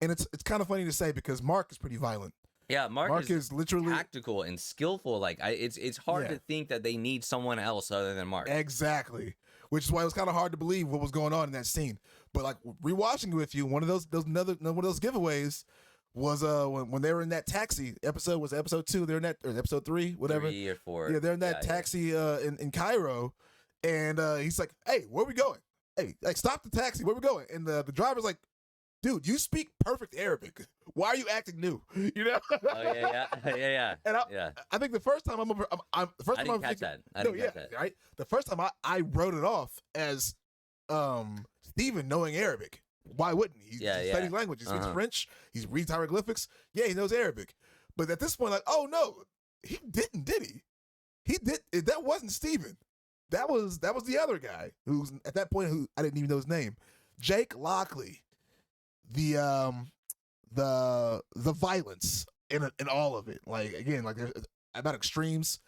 and it's kind of funny to say because Mark is pretty violent. Yeah, Mark is literally tactical and skillful. Like it's hard to think that they need someone else other than Mark. Exactly, which is why it was kind of hard to believe what was going on in that scene. But like rewatching it with you, one of those giveaways was when they were in that taxi episode. Was episode 2? They're in that, or episode 3, whatever. 3 or 4. Yeah, they're in that taxi in Cairo. And he's like, hey, where we going? Hey, like, stop the taxi. Where we going? And the driver's like, dude, you speak perfect Arabic. Why are you acting new? You know? Oh yeah. And Yeah. I think the first time the first I time didn't catch thinking, that. I no, didn't yeah, catch that. right. The first time I wrote it off as Steven knowing Arabic. Why wouldn't he? He's studying language. He speaks French. He's reads hieroglyphics. Yeah, he knows Arabic. But at this point, like, oh no, he didn't, did he? He did. That wasn't Steven. That was the other guy who's at that point who I didn't even know his name. Jake Lockley. The violence in all of it. Like again, like about extremes.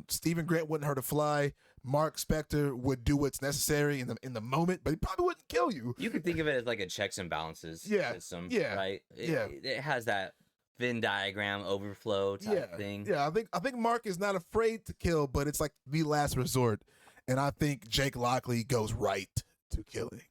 Stephen Grant wouldn't hurt a fly. Mark Spector would do what's necessary in the moment, but he probably wouldn't kill you. You could think of it as like a checks and balances system. Yeah. Right. It has that Venn diagram overflow type thing. Yeah, I think Mark is not afraid to kill, but it's like the last resort. And I think Jake Lockley goes right to killing.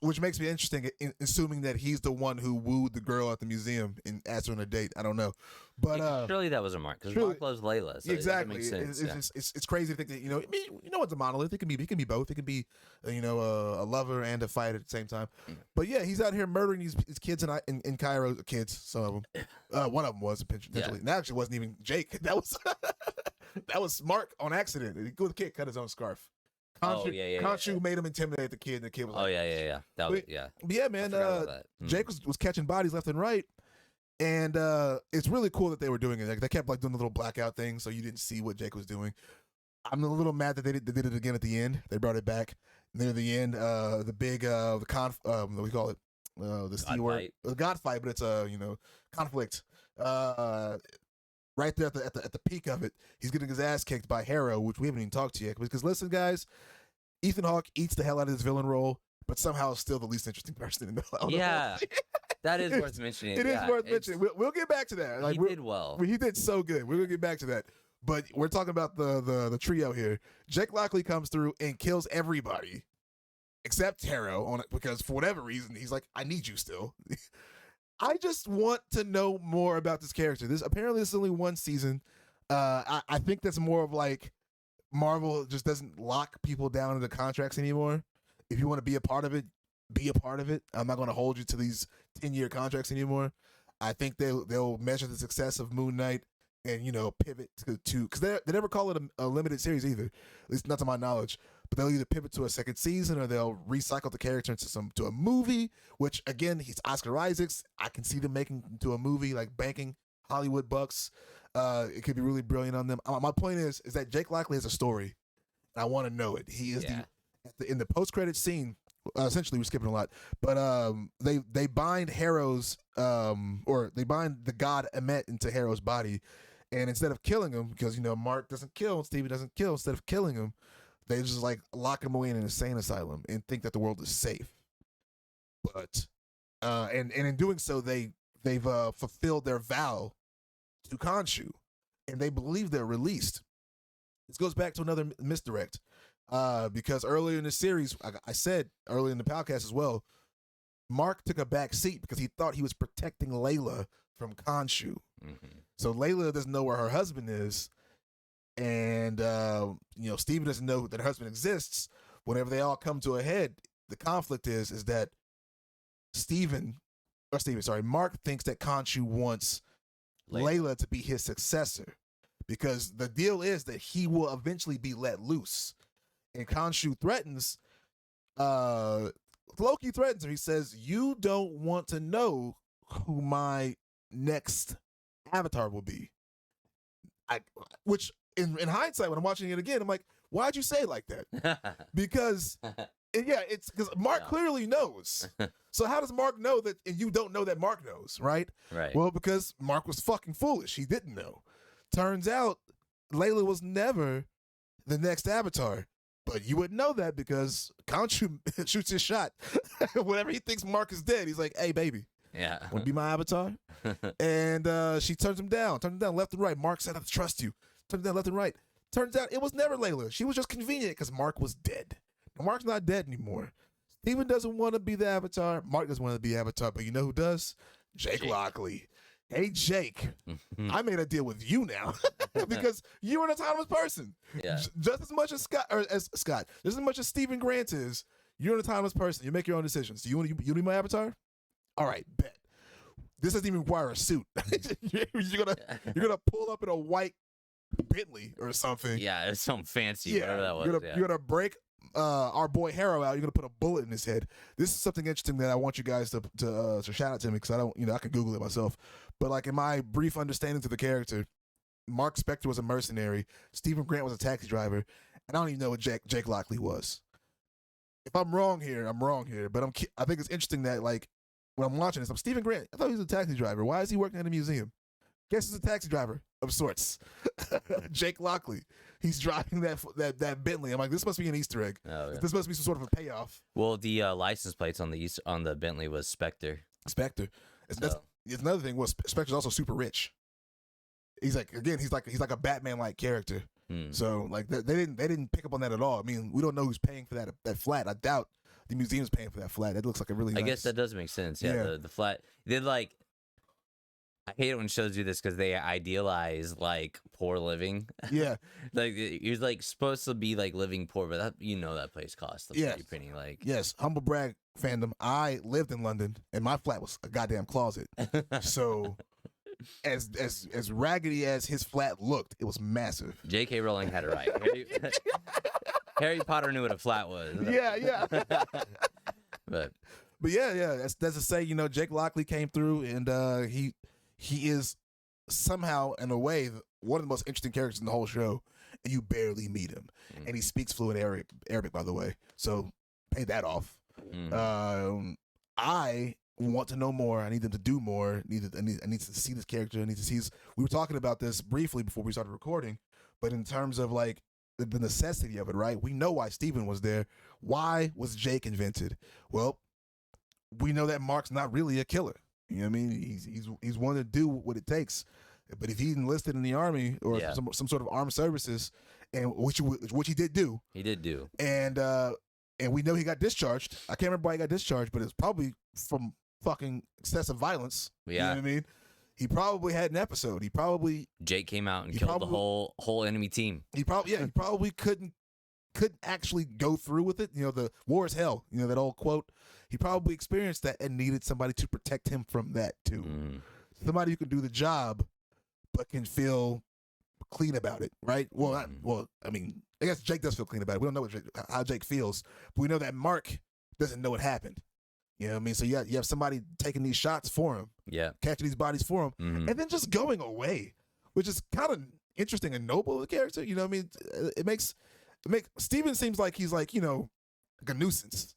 Which makes me interesting, assuming that he's the one who wooed the girl at the museum and asked her on a date. I don't know, but surely that was a Mark because Mark loves Layla. So exactly, it makes sense. It's crazy to think that it's a monolith. It can be both. It can be a lover and a fight at the same time. But yeah, he's out here murdering these kids in Cairo. Kids, some of them. One of them was potentially. That actually wasn't even Jake. That was that was Mark on accident. The kid cut his own scarf. Khonshu made him intimidate the kid, and the kid was like, That was, But yeah, man, Jake was catching bodies left and right, and it's really cool that they were doing it. Like, they kept like doing the little blackout thing, so you didn't see what Jake was doing. I'm a little mad that they did it again at the end. They brought it back near the end. The big what do we call it? The C word, the God fight, but it's conflict. Right there at the peak of it, he's getting his ass kicked by Harrow, which we haven't even talked to yet. Because listen, guys, Ethan Hawke eats the hell out of his villain role, but somehow is still the least interesting person in the whole that is worth mentioning. It is worth mentioning. We'll get back to that. Like, he did well. He did so good. We're gonna get back to that. But we're talking about the trio here. Jake Lockley comes through and kills everybody except Harrow because for whatever reason he's like, I need you still. I just want to know more about this character. This is only one season. I think that's more of like Marvel just doesn't lock people down into contracts anymore. If you want to be a part of it, be a part of it. I'm not going to hold you to these 10-year contracts anymore. I think they'll measure the success of Moon Knight and pivot to because they never call it a limited series either, at least not to my knowledge. But they'll either pivot to a second season or they'll recycle the character into a movie, which again, he's Oscar Isaacs. I can see them making into a movie, like banking Hollywood bucks. It could be really brilliant on them. My point is that Jake Lockley has a story. And I want to know it. He is in the post-credit scene. Essentially, we're skipping a lot, but they bind Harrow's or they bind the god Amet into Harrow's body, and instead of killing him, because Mark doesn't kill, Stevie doesn't kill, instead of killing him, they just like lock him away in an insane asylum and think that the world is safe. But and in doing so, they've fulfilled their vow to Khonshu, and they believe they're released. This goes back to another misdirect, because earlier in the series, I said earlier in the podcast as well, Mark took a back seat because he thought he was protecting Layla from Khonshu. Mm-hmm. So Layla doesn't know where her husband is. And, Steven doesn't know that her husband exists. Whenever they all come to a head, the conflict is that Mark thinks that Khonshu wants Layla to be his successor because the deal is that he will eventually be let loose. And Khonshu threatens, Loki threatens her. He says, you don't want to know who my next avatar will be. Which in hindsight, when I'm watching it again, I'm like, why'd you say it like that? Because it's because Mark clearly knows. So how does Mark know that, and you don't know that Mark knows, right? Right. Well, because Mark was fucking foolish. He didn't know. Turns out Layla was never the next avatar. But you wouldn't know that because Khonshu shoots his shot. Whenever he thinks Mark is dead, he's like, hey, baby. Yeah. Want to be my avatar? And she turns him down left and right. Mark said, I trust you. Turns him down left and right. Turns out it was never Layla. She was just convenient because Mark was dead. Mark's not dead anymore. Steven doesn't want to be the avatar. Mark doesn't want to be the avatar. But you know who does? Jake Lockley. Hey, Jake, I made a deal with you now because you're an autonomous person. Yeah. Just as much as Scott, just as much as Stephen Grant is, You're an autonomous person. You make your own decisions. You need my avatar? All right, bet. This doesn't even require a suit. you're gonna pull up in a white Bentley or something. Yeah, it's something fancy, whatever that was. You're gonna break our boy Harrow out. You're gonna put a bullet in his head. This is something interesting that I want you guys to shout out to me, because I don't, I can Google it myself. But like, in my brief understanding of the character, Mark Spector was a mercenary. Stephen Grant was a taxi driver, and I don't even know what Jake Lockley was. If I'm wrong here, I'm wrong here. But I think it's interesting that, like, when I'm watching this, I'm Stephen Grant. I thought he was a taxi driver. Why is he working at a museum? Guess he's a taxi driver of sorts. Jake Lockley. He's driving that Bentley. I'm like, this must be an Easter egg. Oh, yeah. This must be some sort of a payoff. Well, the license plates on the Bentley was Spectre. Spectre. It's another thing. Spectre's also super rich. He's like a Batman-like character. So like they didn't pick up on that at all. I mean, we don't know who's paying for that flat. I doubt the museum's paying for that flat. That looks like a really nice. I guess that does make sense. Yeah. The flat. Like, I hate it when shows do this because they idealize like poor living. Yeah. Like, you're like supposed to be like living poor, but that place costs a pretty penny. Like, yes, humble brag fandom. I lived in London and my flat was a goddamn closet. So as raggedy as his flat looked, it was massive. J.K. Rowling had it right. Harry Potter knew what a flat was. Yeah. But yeah. That's to say, Jake Lockley came through, and he is somehow, in a way, one of the most interesting characters in the whole show, and you barely meet him. And he speaks fluent Arabic, by the way. So pay that off. I want to know more. I need them to do more. I need to see this character. I need to see his. We were talking about this briefly before we started recording, but in terms of like the necessity of it, right? We know why Steven was there. Why was Jake invented? Well, we know that Mark's not really a killer. You know what I mean? He's willing to do what it takes. But if he enlisted in the army or some sort of armed services, and which he did do, and we know he got discharged. I can't remember why he got discharged, but it's probably from fucking excessive violence. Yeah. You know what I mean? He probably had an episode. Jake came out and killed the whole enemy team. He probably couldn't actually go through with it. The war is hell. That old quote. He probably experienced that and needed somebody to protect him from that too. Somebody who can do the job, but can feel clean about it, right? Well, I mean, I guess Jake does feel clean about it. We don't know how Jake feels, but we know that Mark doesn't know what happened. You know what I mean? So you have somebody taking these shots for him, catching these bodies for him, and then just going away, which is kind of interesting and noble of the character. You know what I mean? It makes Steven seems like he's like, like a nuisance.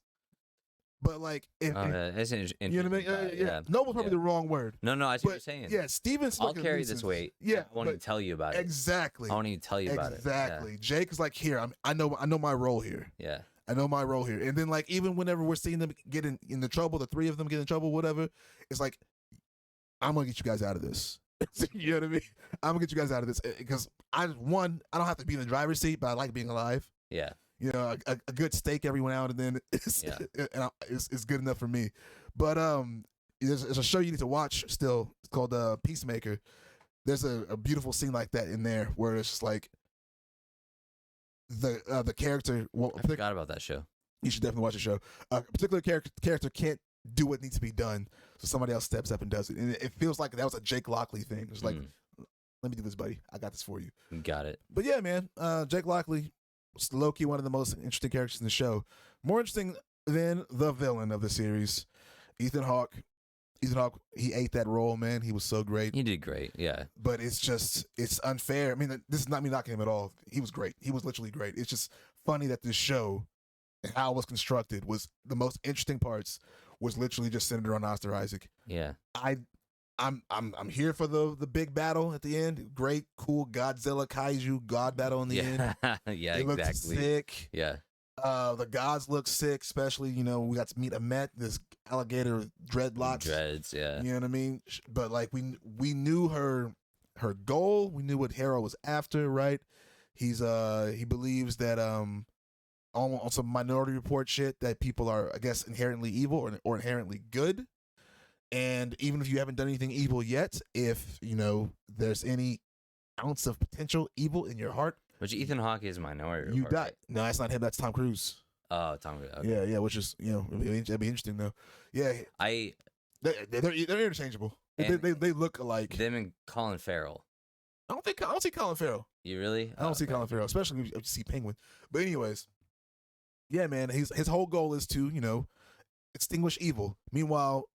But like, that's interesting. You know what I mean? Yeah. Noble's probably the wrong word. No, I see what you're saying. Yeah, Steven's. I'll carry this weight. Yeah, I won't even tell you about it. Exactly. I won't even tell you about it. Exactly. Jake is like, here. I know my role here. Yeah. I know my role here. And then like, even whenever we're seeing them get in the trouble, the three of them get in trouble, whatever, it's like, I'm gonna get you guys out of this. You know what I mean? I'm gonna get you guys out of this because I don't have to be in the driver's seat, but I like being alive. Yeah. A good steak every now and then is good enough for me. But there's a show you need to watch still. It's called Peacemaker. There's a beautiful scene like that in there where it's just like the character. Well, I forgot about that show. You should definitely watch the show. A particular character can't do what needs to be done, so somebody else steps up and does it. And it feels like that was a Jake Lockley thing. It's like, let me do this, buddy. I got this for you. Got it. But yeah, man, Jake Lockley. Low-key one of the most interesting characters in the show. More interesting than the villain of the series, Ethan Hawke. Ethan Hawke, he ate that role, man. He was so great. He did great, yeah. But it's unfair. I mean, this is not me knocking him at all. He was great. He was literally great. It's just funny that this show and how it was constructed was the most interesting parts was literally just centered around Oscar Isaac. Yeah. I'm here for the big battle at the end. Great, cool Godzilla kaiju god battle in the end. Yeah, it looked sick. Yeah. The gods look sick, especially, we got to meet Amet, this alligator with dreadlocks. Dreads, yeah. You know what I mean? But like we knew her goal. We knew what Harrow was after, right? He believes that on some Minority Report shit that people are, I guess, inherently evil or inherently good. And even if you haven't done anything evil yet, if, there's any ounce of potential evil in your heart. Which Ethan Hawke is Minority Report. You die. No, that's not him. That's Tom Cruise. Oh, Tom. Okay. Yeah, which is that'd be interesting though. Yeah, they're interchangeable. They look alike. Them and Colin Farrell. I don't see Colin Farrell. You really? I don't see Colin Farrell, especially if you see Penguin. But anyways, yeah, man, his whole goal is to extinguish evil. Meanwhile,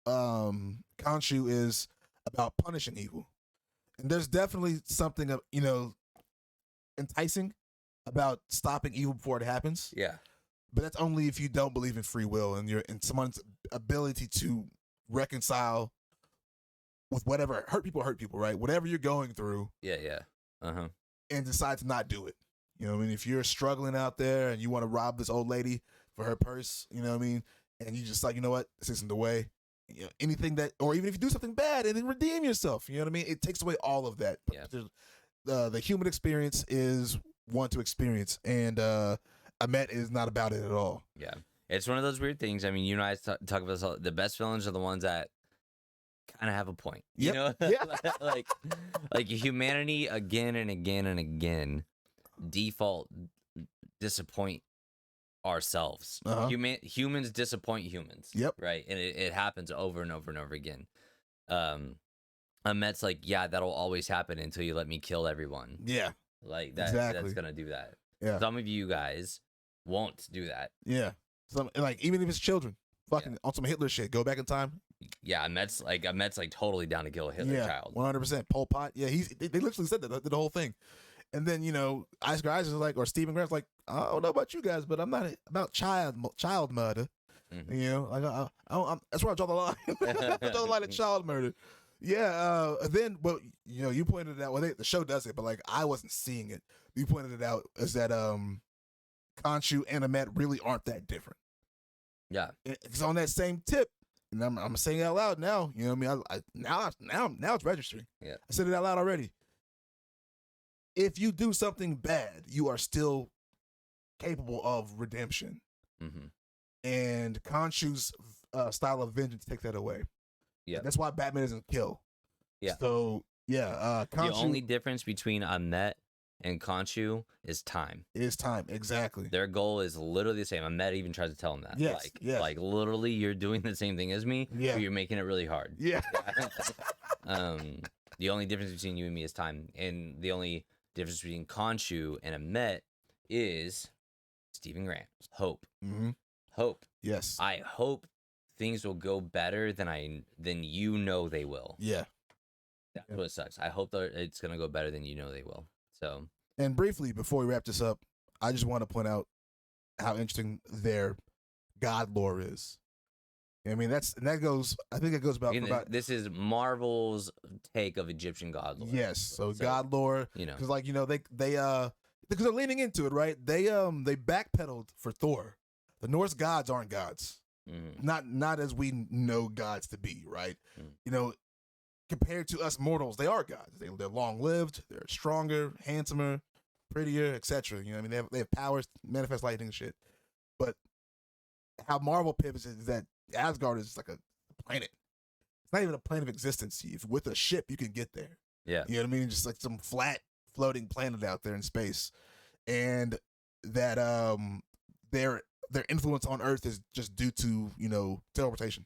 Khonshu is about punishing evil, and there's definitely something of enticing about stopping evil before it happens. Yeah. But that's only if you don't believe in free will and someone's ability to reconcile with whatever hurt people, right? Whatever you're going through. Yeah. And decide to not do it. You know what I mean? If you're struggling out there and you want to rob this old lady for her purse, you know what I mean? And you just like, you know what? This isn't the way. Anything that, or even if you do something bad and then redeem yourself, you know what I mean? It takes away all of that. Yeah. The human experience is one to experience, and Ammit is not about it at all. Yeah. It's one of those weird things. I mean, you and I talk about this all, the best villains are the ones that kind of have a point. You know? Yeah. like humanity again and again and again default disappoint ourselves. Humans disappoint humans. Yep. Right? And it happens over and over and over again. Ammit's like, yeah, that'll always happen until you let me kill everyone. Yeah. Like that. Exactly. That's gonna do that. Yeah. Some of you guys won't do that. Yeah. Like even if it's children, fucking on some Hitler shit, go back in time. Yeah, Ammit's like totally down to kill a Hitler child. 100%. Pol Pot. Yeah, they literally said that the whole thing. And then Oscar Isaac is like, or Stephen Grant's like, I don't know about you guys, but I'm not about child murder. Mm-hmm. That's where I draw the line. I draw the line at child murder. Yeah. Then, but you pointed it out. Well, the show does it, but like I wasn't seeing it. You pointed it out is that Khonshu and Ammit really aren't that different. Yeah. It's on that same tip. And I'm saying it out loud now. You know what I mean? Now it's registering. Yeah. I said it out loud already. If you do something bad, you are still capable of redemption. Mm-hmm. And Khonshu's style of vengeance takes that away. Yeah. That's why Batman doesn't kill. Yeah. So, yeah. The only difference between Ammit and Khonshu is time. It is time, exactly. Their goal is literally the same. Ammit even tries to tell him that. Yes, Like literally, you're doing the same thing as me, but you're making it really hard. Yeah. The only difference between you and me is time. And the only difference between Khonshu and Ammit is Stephen Grant. Hope. Mm-hmm. Hope. Yes. I hope things will go better than they will. Yeah. That's what sucks. I hope that it's going to go better than they will. So. And briefly, before we wrap this up, I just want to point out how interesting their God lore is. I mean, I think that goes about. This is Marvel's take of Egyptian god lore. Yes, so god lore, because they because they're leaning into it, right? They backpedaled for Thor. The Norse gods aren't gods, not as we know gods to be, right? Compared to us mortals, they are gods. They're long lived, they're stronger, handsomer, prettier, etc. I mean, they have powers, manifest lightning and shit. But how Marvel pivots is that Asgard is like a planet. It's not even a plane of existence. If with a ship, you can get there. Yeah. You know what I mean? Just like some flat floating planet out there in space. And that their influence on Earth is just due to, teleportation.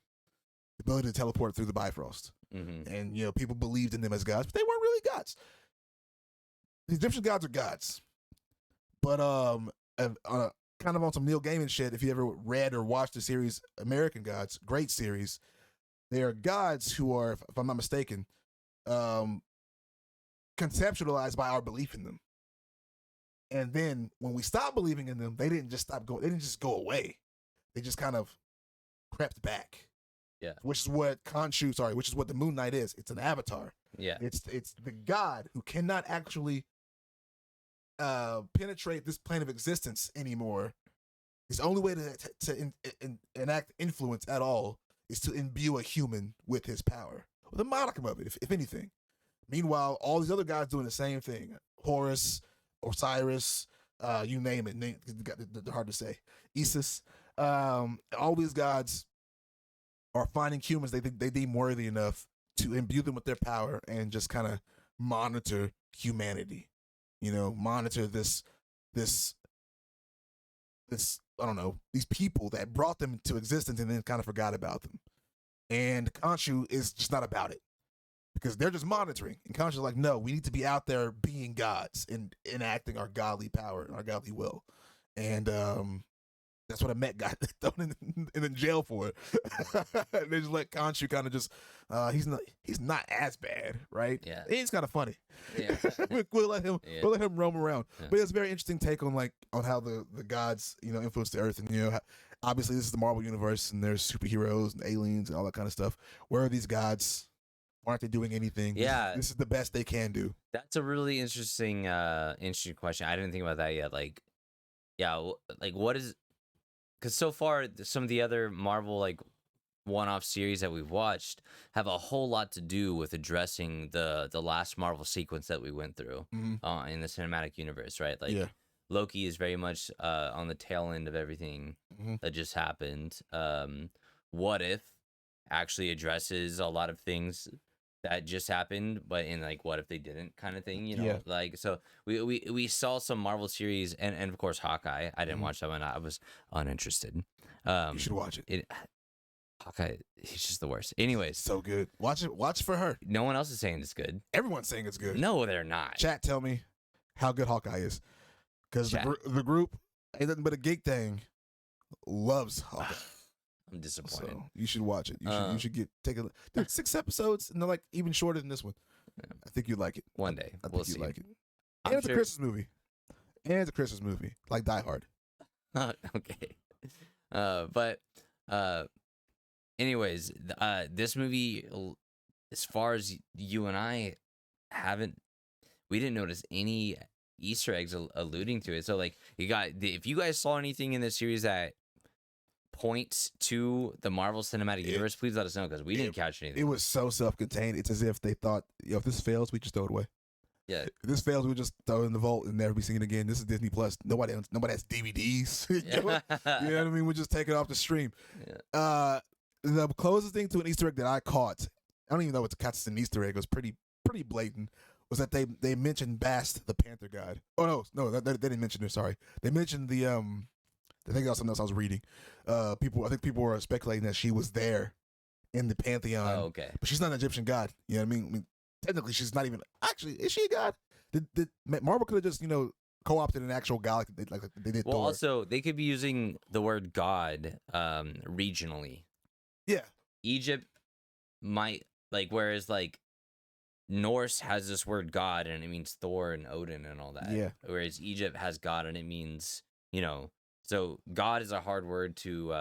The ability to teleport through the Bifrost. Mm-hmm. And, people believed in them as gods, but they weren't really gods. The Egyptian gods are gods. But kind of on some Neil Gaiman shit, if you ever read or watched the series American Gods, great series, they are gods who are, if I'm not mistaken, conceptualized by our belief in them. And then when we stopped believing in them, they didn't just go away. They just kind of crept back. Yeah. Which is what the Moon Knight is. It's an avatar. Yeah. It's the god who cannot actually penetrate this plane of existence anymore. His only way to enact influence at all is to imbue a human with his power, with a modicum of it, if anything. Meanwhile, all these other gods doing the same thing. Horus, Osiris, you name it. They're hard to say. Isis. All these gods are finding humans they deem worthy enough to imbue them with their power and just kind of monitor humanity. Monitor this this, I don't know, these people that brought them into existence and then kind of forgot about them. And Khonshu is just not about it because they're just monitoring. And Khonshu's like, no, we need to be out there being gods and enacting our godly power and our godly will. And that's what a Met got thrown in jail for. They just let Khonshu kind of just, he's not as bad, right? Yeah. He's kind of funny. Yeah. we'll let him roam around. Yeah. But it's a very interesting take on how the gods, influence the earth. And, obviously this is the Marvel universe and there's superheroes and aliens and all that kind of stuff. Where are these gods? Why aren't they doing anything? Yeah. This is the best they can do. That's a really interesting question. I didn't think about that yet. Like, yeah, like what is, because so far some of the other Marvel like one-off series that we've watched have a whole lot to do with addressing the last Marvel sequence that we went through in the cinematic universe, right? Like, Yeah. Loki is very much on the tail end of everything that just happened. What If actually addresses a lot of things that just happened, but in like what if they didn't kind of thing, Yeah. like, so we saw some Marvel series and of course Hawkeye. I didn't watch that one. I was uninterested. You should watch it. Hawkeye, he's just the worst. Anyways, So good. Watch it. Watch for her. no one else is saying it's good. Everyone's saying it's good. No, they're not. Chat, tell me how good Hawkeye is. Because Chat. the group, ain't nothing but a geek thing, loves Hawkeye. I'm disappointed. So you should watch it. You should take a look. There's 6 episodes, and they're like even shorter than this one. Yeah. I think you'd like it. One day, I we'll think you'd see. like it. I'm And it's a sure- Christmas movie. And it's a Christmas movie, like Die Hard. Okay. But anyways, this movie, as far as you and I we didn't notice any Easter eggs alluding to it. So like, if you guys saw anything in this series that points to the Marvel Cinematic Universe, please let us know, because we didn't catch anything. It was so self-contained. It's as if they thought, if this fails, we just throw it away. Yeah. If this fails, we just throw it in the vault and never be seen again. This is Disney Plus. Nobody has DVDs. You know what I mean? We just take it off the stream. Yeah. The closest thing to an Easter egg that I caught, I don't even know what to catch as an Easter egg, it was pretty blatant, was that they mentioned Bast, the Panther God. Oh no, they didn't mention it. Sorry, they mentioned the I think that was something else I was reading. I think people were speculating that she was there in the pantheon. Oh, okay. But she's not an Egyptian god. You know what I mean? Technically, she's not even. Actually, is she a god? Did Marvel could have just co-opted an actual god like they did Well, Thor? also they could be using the word God regionally. Yeah. Egypt might, like, whereas like Norse has this word God and it means Thor and Odin and all that. Yeah. Whereas Egypt has God and it means, so God is a hard word to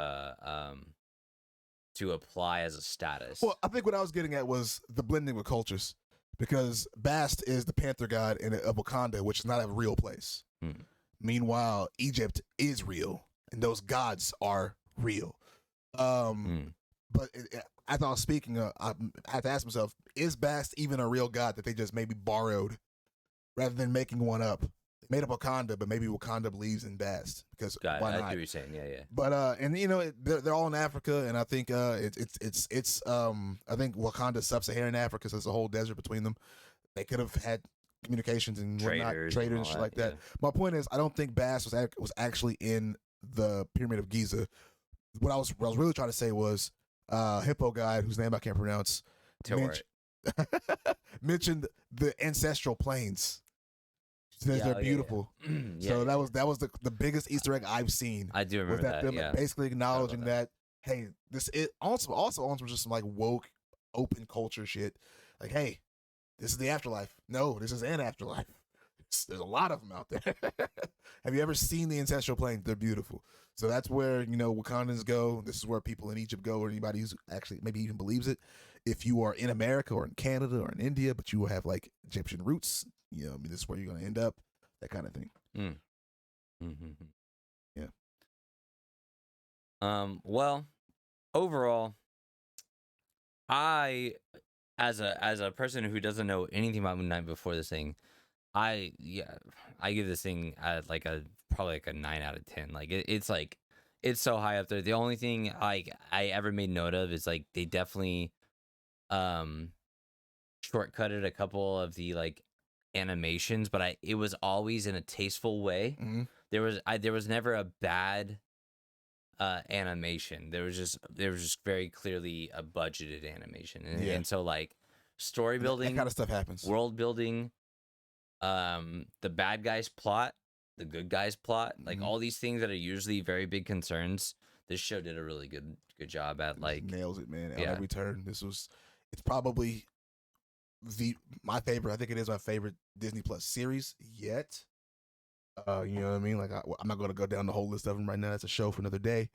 apply as a status. Well, I think what I was getting at was the blending with cultures, because Bast is the Panther god of Wakanda, which is not a real place. Hmm. Meanwhile, Egypt is real, and those gods are real. But as I was speaking, I had to ask myself, is Bast even a real god that they just maybe borrowed rather than making one up? They made up Wakanda, but maybe Wakanda believes in Bast, because why I not? see what you're saying. Yeah. But and they're all in Africa, and I think it's I think Wakanda sub-Saharan Africa, so there's a whole desert between them. They could have had communications and whatnot, traders all and shit that, like that. yeah. My point is, I don't think Bast was actually in the Pyramid of Giza. What I was really trying to say was, Hippo guy whose name I can't pronounce mentioned the ancestral plains. She says they're beautiful. So that was the biggest Easter egg I've seen. I do Was remember that that. them Yeah. basically acknowledging that. that, hey, also was just some like woke, open culture shit. Like, hey, this is the afterlife. No, this is an afterlife. There's a lot of them out there. Have you ever seen the ancestral plains? They're beautiful. So that's where Wakandans go. This is where people in Egypt go, or anybody who's actually maybe even believes it. If you are in America or in Canada or in India, but you have like Egyptian roots, this is where you're going to end up. That kind of thing. Mm-hmm. Yeah. Well, overall, I, as a person who doesn't know anything about Moon Knight before this thing, I give this thing probably like a 9 out of 10. Like it's so high up there. The only thing I ever made note of is like they definitely shortcutted a couple of the like animations, but it was always in a tasteful way. Mhm. There was never a bad animation. There was just very clearly a budgeted animation, Yeah. and so like story That building, kind of stuff happens. world building, the bad guy's plot, the good guy's plot, like Mhm. all these things that are usually very big concerns. This show did a really good job at Just like nails it, man. On yeah. every turn. It's probably my favorite. I think it is my favorite Disney Plus series yet. You know what I mean? Like I'm not going to go down the whole list of them right now. That's a show for another day.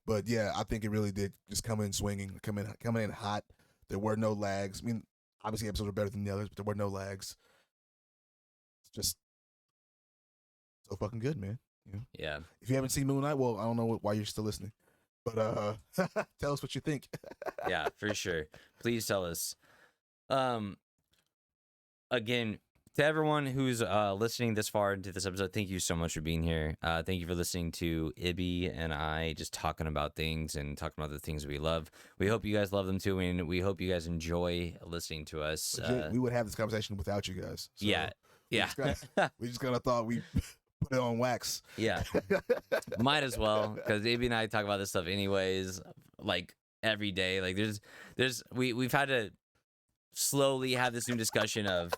But yeah, I think it really did just come in swinging, coming in hot. There were no lags. I mean, obviously episodes were better than the others, but there were no lags. It's just so fucking good, man. You know? Yeah. If you haven't seen Moon Knight, well, I don't know why you're still listening, but tell us what you think. Yeah, for sure. Please tell us. Again, to everyone who's listening this far into this episode, thank you so much for being here. Thank you for listening to Ibby and I just talking about things and talking about the things we love. We hope you guys love them too, and we hope you guys enjoy listening to us. Legit, we would have this conversation without you guys. So Yeah. Yeah. we just kind of thought we put it on wax. Yeah. Might as well, because Ibby and I talk about this stuff anyways, like every day. Like we've had to slowly have this new discussion of,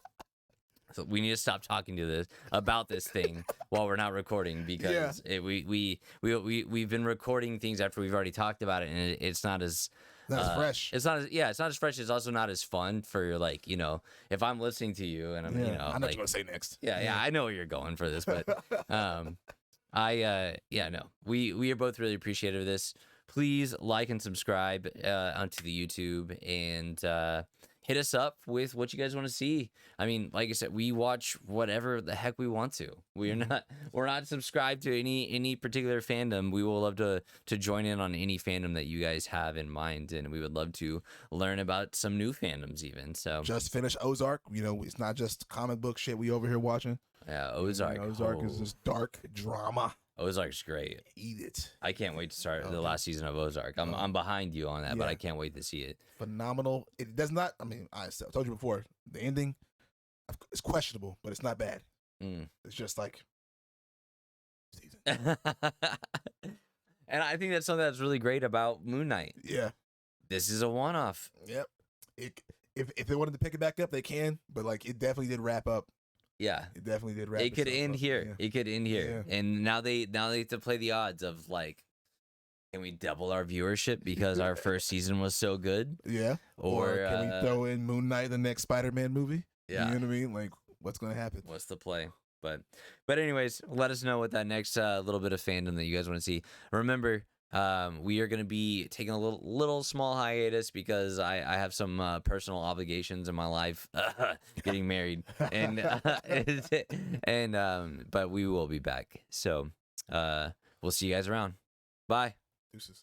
so we need to stop talking about this thing while we're not recording, because we've been recording things after we've already talked about it, and it's not as fresh. It's not as fresh. It's also not as fun for, like, you know, if I'm listening to you and I'm I know like, what you're gonna say next. yeah, I know where you're going for this, but we are both really appreciative of this. Please like and subscribe onto the YouTube, and hit us up with what you guys want to see. I mean, like I said, we watch whatever the heck we want to. We're not subscribed to any particular fandom. We will love to join in on any fandom that you guys have in mind, and we would love to learn about some new fandoms even. So just finished Ozark. You know, it's not just comic book shit we over here watching. yeah, Ozark. You know, Ozark is just dark drama. Ozark's great. Eat it. I can't wait to start the last season of Ozark. I'm behind you on that, but I can't wait to see it. Phenomenal. It does not. I mean, I told you before, the ending, it's questionable, but it's not bad. It's just like season. And I think that's something that's really great about Moon Knight. Yeah. This is a one-off. Yep. If they wanted to pick it back up, they can. But like, it definitely did wrap up. Yeah. It definitely did wrap. It could end up. here. Yeah. It could end here. Yeah. And now they have to play the odds of, like, can we double our viewership because our first season was so good? Yeah. Or can we throw in Moon Knight, the next Spider-Man movie? Yeah. You know what I mean? Like, what's gonna happen? What's the play? But anyways, let us know what that next little bit of fandom that you guys want to see. Remember, we are going to be taking a little small hiatus because I have some personal obligations in my life, getting married, and but we will be back. So we'll see you guys around. Bye. Deuces.